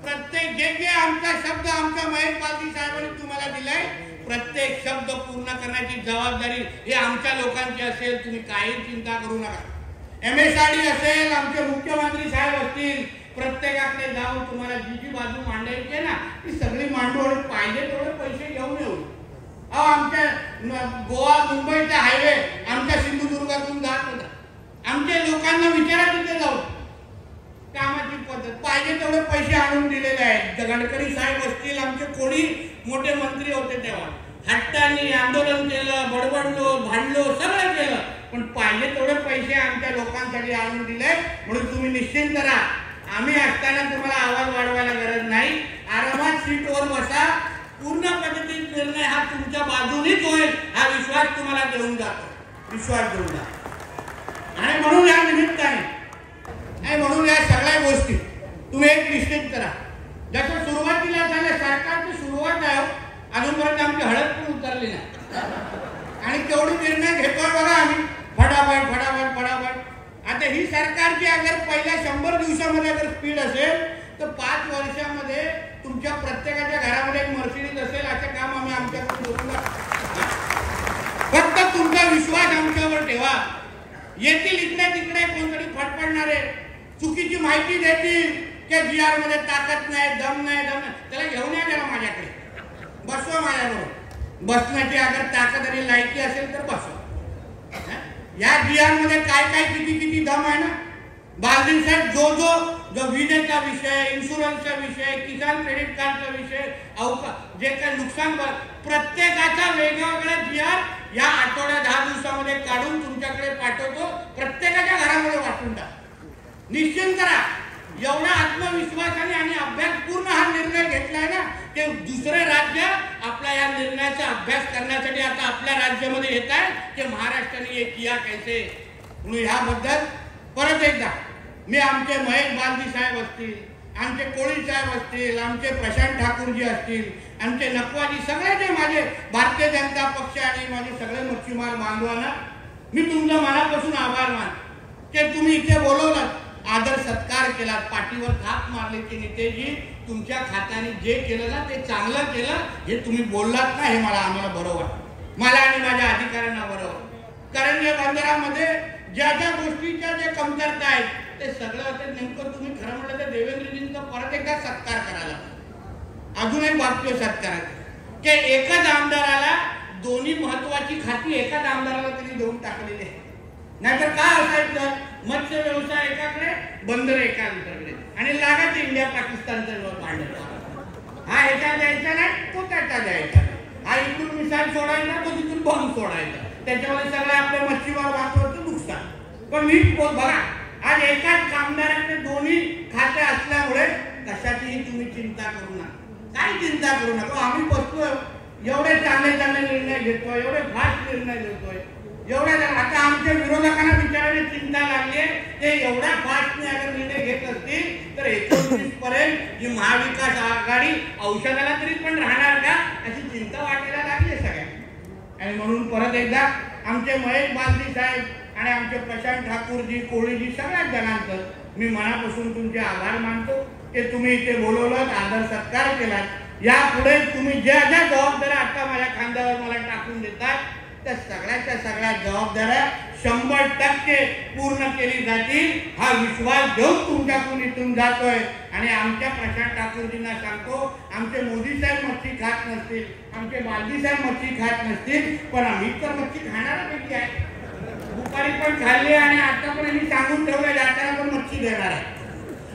प्रत्येक जे आमचा शब्द आमच्या महेश बालदी साहेबांनी तुम्हाला दिलाय, प्रत्येक शब्द पूर्ण करण्याची जबाबदारी ही आमच्या लोकांची असेल. तुम्ही काही चिंता करू नका. MSRD असेल, आमचे मुख्यमंत्री साहेब असतील, प्रत्येकाकडे जाऊन तुम्हाला जी बाजू मांडायची आहे ना ती सगळी मांडू आणि पाहिजे तेवढे पैसे घेऊन येऊ. आमच्या गोवा मुंबईचा हायवे आमच्या सिंधुदुर्गातून जात होता. आमच्या लोकांना विचारा तिथे जाऊ. कामाची पद्धत पाहिजे तेवढे पैसे आणून दिलेले आहेत. गडकरी साहेब असतील, आमचे कोणी मोठे मंत्री होते तेव्हा हट्टाने आंदोलन केलं, बडबडलो, भांडलो, सगळं केलं, पण पाहिजे तेवढे पैसे आमच्या लोकांसाठी आणून दिले. म्हणून तुम्ही निश्चिंत राहा. आम्ही असताना तुम्हाला आवाज वाढवायला गरज नाही. आरामात सीटवर बसा. पूर्ण पद्धतीत निर्णय हा तुमच्या बाजूनेच होईल हा विश्वास तुम्हाला देऊन जातो. विश्वास देऊन जातो. आणि म्हणून या निमित्ताने आणि म्हणून या सगळ्या गोष्टी तुम्ही एक निश्चित करा. जसं सुरुवातीला झालं सरकारची सुरुवात आहे, अजूनपर्यंत आमची हळद पण उतरली नाही आणि केवढी निर्णय घेतोय बघा आम्ही. फटाफट फटाफट फटाफट. आता ही सरकारची अगर पहिल्या 100 दिवसामध्ये अगर स्पीड असेल तर 5 वर्षामध्ये तुमच्या प्रत्येकाच्या घरामध्ये एक मर्सिडीज असेल. असे काम आम्ही आमच्याकडून करू. फक्त तुमचा विश्वास आमच्यावर ठेवा. येतील इकडे तिकडे कोणतरी फटफडणारे, चुकीची माहिती देतील की GR मध्ये ताकद नाही, दम नाही. त्याला घेऊन या जरा माझ्याकडे, बसवा माझ्याबरोबर. बसण्याची अगर ताकद आणि लायकी असेल तर बसवा. या GR मध्ये काय काय किती दम आहे ना. बालदी साहेब जो विजेचा विषय, इन्शुरन्सचा विषय, किसान क्रेडिट कार्डचा विषय, जे काही नुकसान प्रत्येकाचा वेगवेगळा GR या आठवड्या 10 दिवसामध्ये काढून तुमच्याकडे पाठवतो. प्रत्येकाच्या घरामध्ये वाटून टाक. निश्चिंत करा. एवढा आत्मविश्वासाने आणि अभ्यासपूर्ण हा निर्णय घेतलाय ना, ते दुसरे राज्य आपल्या या निर्णयाचा अभ्यास करण्यासाठी आता आपल्या राज्यामध्ये येत आहे की महाराष्ट्राने एक किया कैसे. म्हणून ह्याबद्दल परत एकदा मी आमचे महेश बालदी साहेब असतील, आमचे कोळी साहेब असतील, आमचे प्रशांत ठाकूरजी असतील, आमचे नकवाजी, सगळे जे माझे भारतीय जनता पक्ष आणि माझे सगळे मच्छीमार बांधवांना मी तुमचा मनापासून आभार मानतो की तुम्ही इथे बोलवलं, आदर सत्कार केला, पाठीवर थाप मारले की नितेशजी तुमच्या खात्याने जे केलं ना ते चांगलं केलं. हे तुम्ही बोललात ना, हे आम्हाला बरं वाटतं. मला आणि माझ्या अधिकाऱ्यांना बरं वाटतं. कारण या बंदरामध्ये ज्या ज्या गोष्टीच्या जे कमतरता आहेत ते सगळं होते. नेमकं तुम्ही खरं म्हटलं तर देवेंद्रजींचा परत एकदा सत्कार करायला, अजून एक बाबतीत सत्कार की एकाच आमदाराला दोन्ही महत्वाची खाती एकाच आमदाराला त्यांनी देऊन टाकलेली आहे. नाहीतर काय असायचं, मत्स्य व्यवसाय एकाकडे, बंदर एकाकडे आणि लागत इंडिया पाकिस्तानचा भांडण. हा ह्याचा द्यायचा नाही, तो त्याचा द्यायचा. हा इकडून मिसाईल सोडायचा, तो तिथून बॉम्ब सोडायचा. त्याच्यामध्ये सगळं आपल्या मच्छीमार वाचवायचं नुकसान. पण मी बघा आज एकाच कामदाराकडे दोन्ही खाते असल्यामुळे कशाचीही तुम्ही चिंता करू नका. काय चिंता करू नका. आम्ही बसतोय, एवढे चांगले निर्णय घेतोय, एवढे फास्ट निर्णय घेतोय, एवढ्या. आता आमच्या विरोधकांना विचारायला चिंता लागली आहे ते एवढ्या फास्टने अगर निर्णय घेत असतील तर 19 पर्यंत ही महाविकास आघाडी औषधाला तरी पण राहणार का अशी चिंता वाटायला लागली सगळ्यांना. आणि म्हणून परत एकदा आमचे महेश बालदी साहेब आणि आमचे प्रशांत ठाकूरजी, कोळीजी, सगळ्याच जणांचं मी मनापासून तुमचे आभार मानतो की तुम्ही इथे बोलवलं, आदर सत्कार केला. यापुढे तुम्ही ज्या ज्या जबाबदाऱ्या आता माझ्या खांद्यावर मला टाकून देतात त्या सगळ्याच्या सगळ्या जबाबदाऱ्या 100% पूर्ण केली जातील हा विश्वास घेऊन तुमच्याकडून इथून जातोय. आणि आमच्या प्रशांत ठाकूरजींना सांगतो, आमचे मोदी साहेब मच्छी खात नसतील, आमचे बालदी साहेब मच्छी खात नसतील, पण आम्ही तर मच्छी खाणाऱ्यापैकी आहे. दुपारी पण खाल्ली आणि आता पण आम्ही सांगून ठेवलं जाताना पण मच्छी देणार आहे.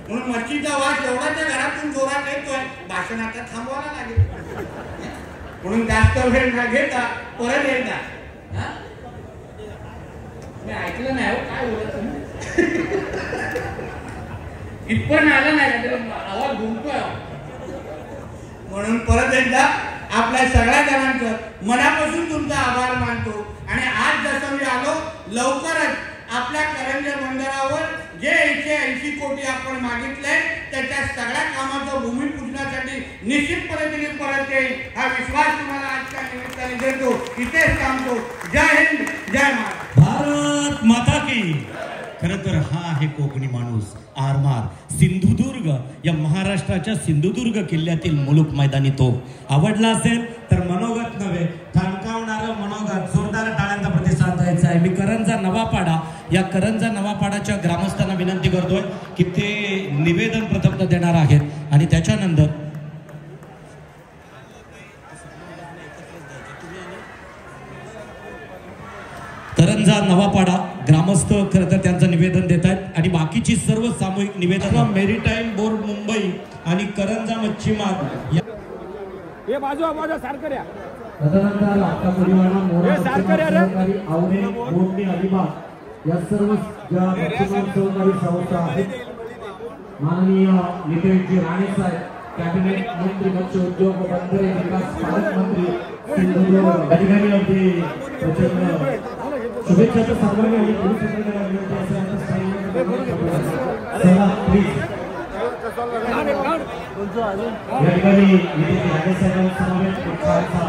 म्हणून मच्छीचा वास एवढा त्या घरातून जोरात येतोय, भाषण आता थांबवायला लागेल. म्हणून जास्त वेळ न घेता परत एकदा मी ऐकलं नाही काय बोलत इथपर्यंत आलं नाही, आवाज घुमतोय. म्हणून परत एकदा आपल्या सगळ्या जणांचं मनापासून तुमचा आभार मानतो. आणि आज जसं मी आलो, लवकरच आपल्या करंजे बंदरावर जे 180 कोटी आपण मागितले त्याच्या सगळ्या कामाचं भूमिपूजनासाठी निश्चित पद्धतीने परत येईल हा विश्वास तुम्हाला आजच्या निमित्ताने देतो. इथेच थांबतो. जय हिंद, जय महाराष्ट्र. भारत माता की खरं तर हा आहे कोकणी माणूस आरमार. सिंधुदुर्ग या महाराष्ट्राच्या सिंधुदुर्ग किल्ल्यातील मुलूक मैदानी तो आवडला असेल तर मनोगत नव्हे ठणकावणारं मनोगत जोरदार टाळ्यांचा प्रतिसाद द्यायचा आहे. मी करंजा नवापाडा या करंजा नवापाडाच्या ग्रामस्थांना विनंती करतोय की ते निवेदन प्रथम देणार आहेत आणि त्याच्यानंतर करंजा नवापाडा ग्रामस्थ खरं तर त्यांचं निवेदन देत आहेत आणि बाकीची सर्व सामूहिक निवेदन मेरीटाईम बोर्ड मुंबई आणि करंजा मच्छीमार तदनंतर आपला परिवार मोरा सहकारी आवडे मोडणी अलिबाग या सर्व ज्या मच्छीमार सहकारी संस्था आहेत माननीय नितेशजी राणे साहेब कॅबिनेट मंत्री मत्स्य उद्योग व बंदरे विकास पालकमंत्री सिंधुदुर्ग अधिकारी होते प्रचंड शुभेच्छाचं सर्वांनी आणि पोलीस यंत्रणेला विनंती असेल चला प्लीज या ठिकाणी नितेशजी राणे साहेबांचा समावेश उत्साहाचा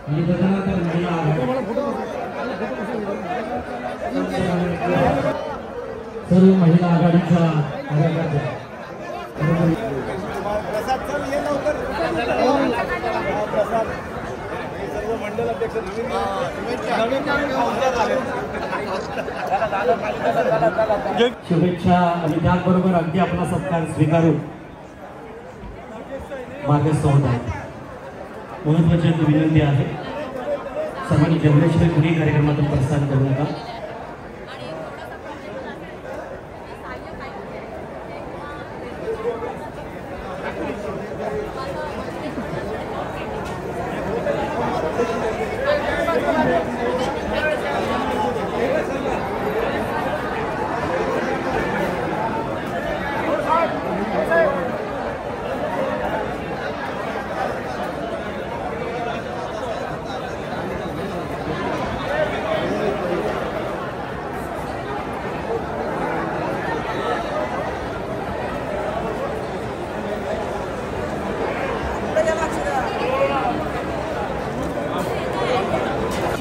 आणि त्याच्यानंतर महिला सर्व महिला आघाडीच्या कार्यकर्त्या शुभेच्छा आणि त्याचबरोबर अगदी आपला सत्कार स्वीकारून मार्गस्थ होत आहे. महत्वाची विनंती आहे सर्वांनी जेवढ्याशिवाय कुणी कार्यक्रमातून प्रस्थान करू नका.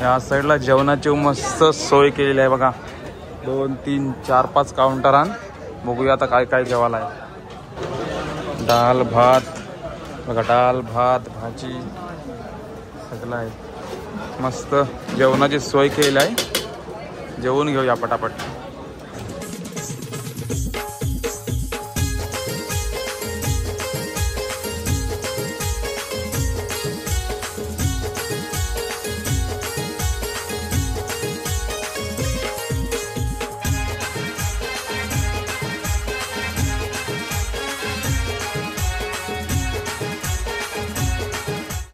या साईडला जेवणाची मस्त सोय केलेली आहे बघा. 2, 3, 4, 5 काउंटरान बघूया आता काय काय जेवायला आहे. डाल भात बघा, डाल भात भाजी सगळं आहे. मस्त जेवणाची सोय केलेली आहे. जेवून घेऊया पटापट.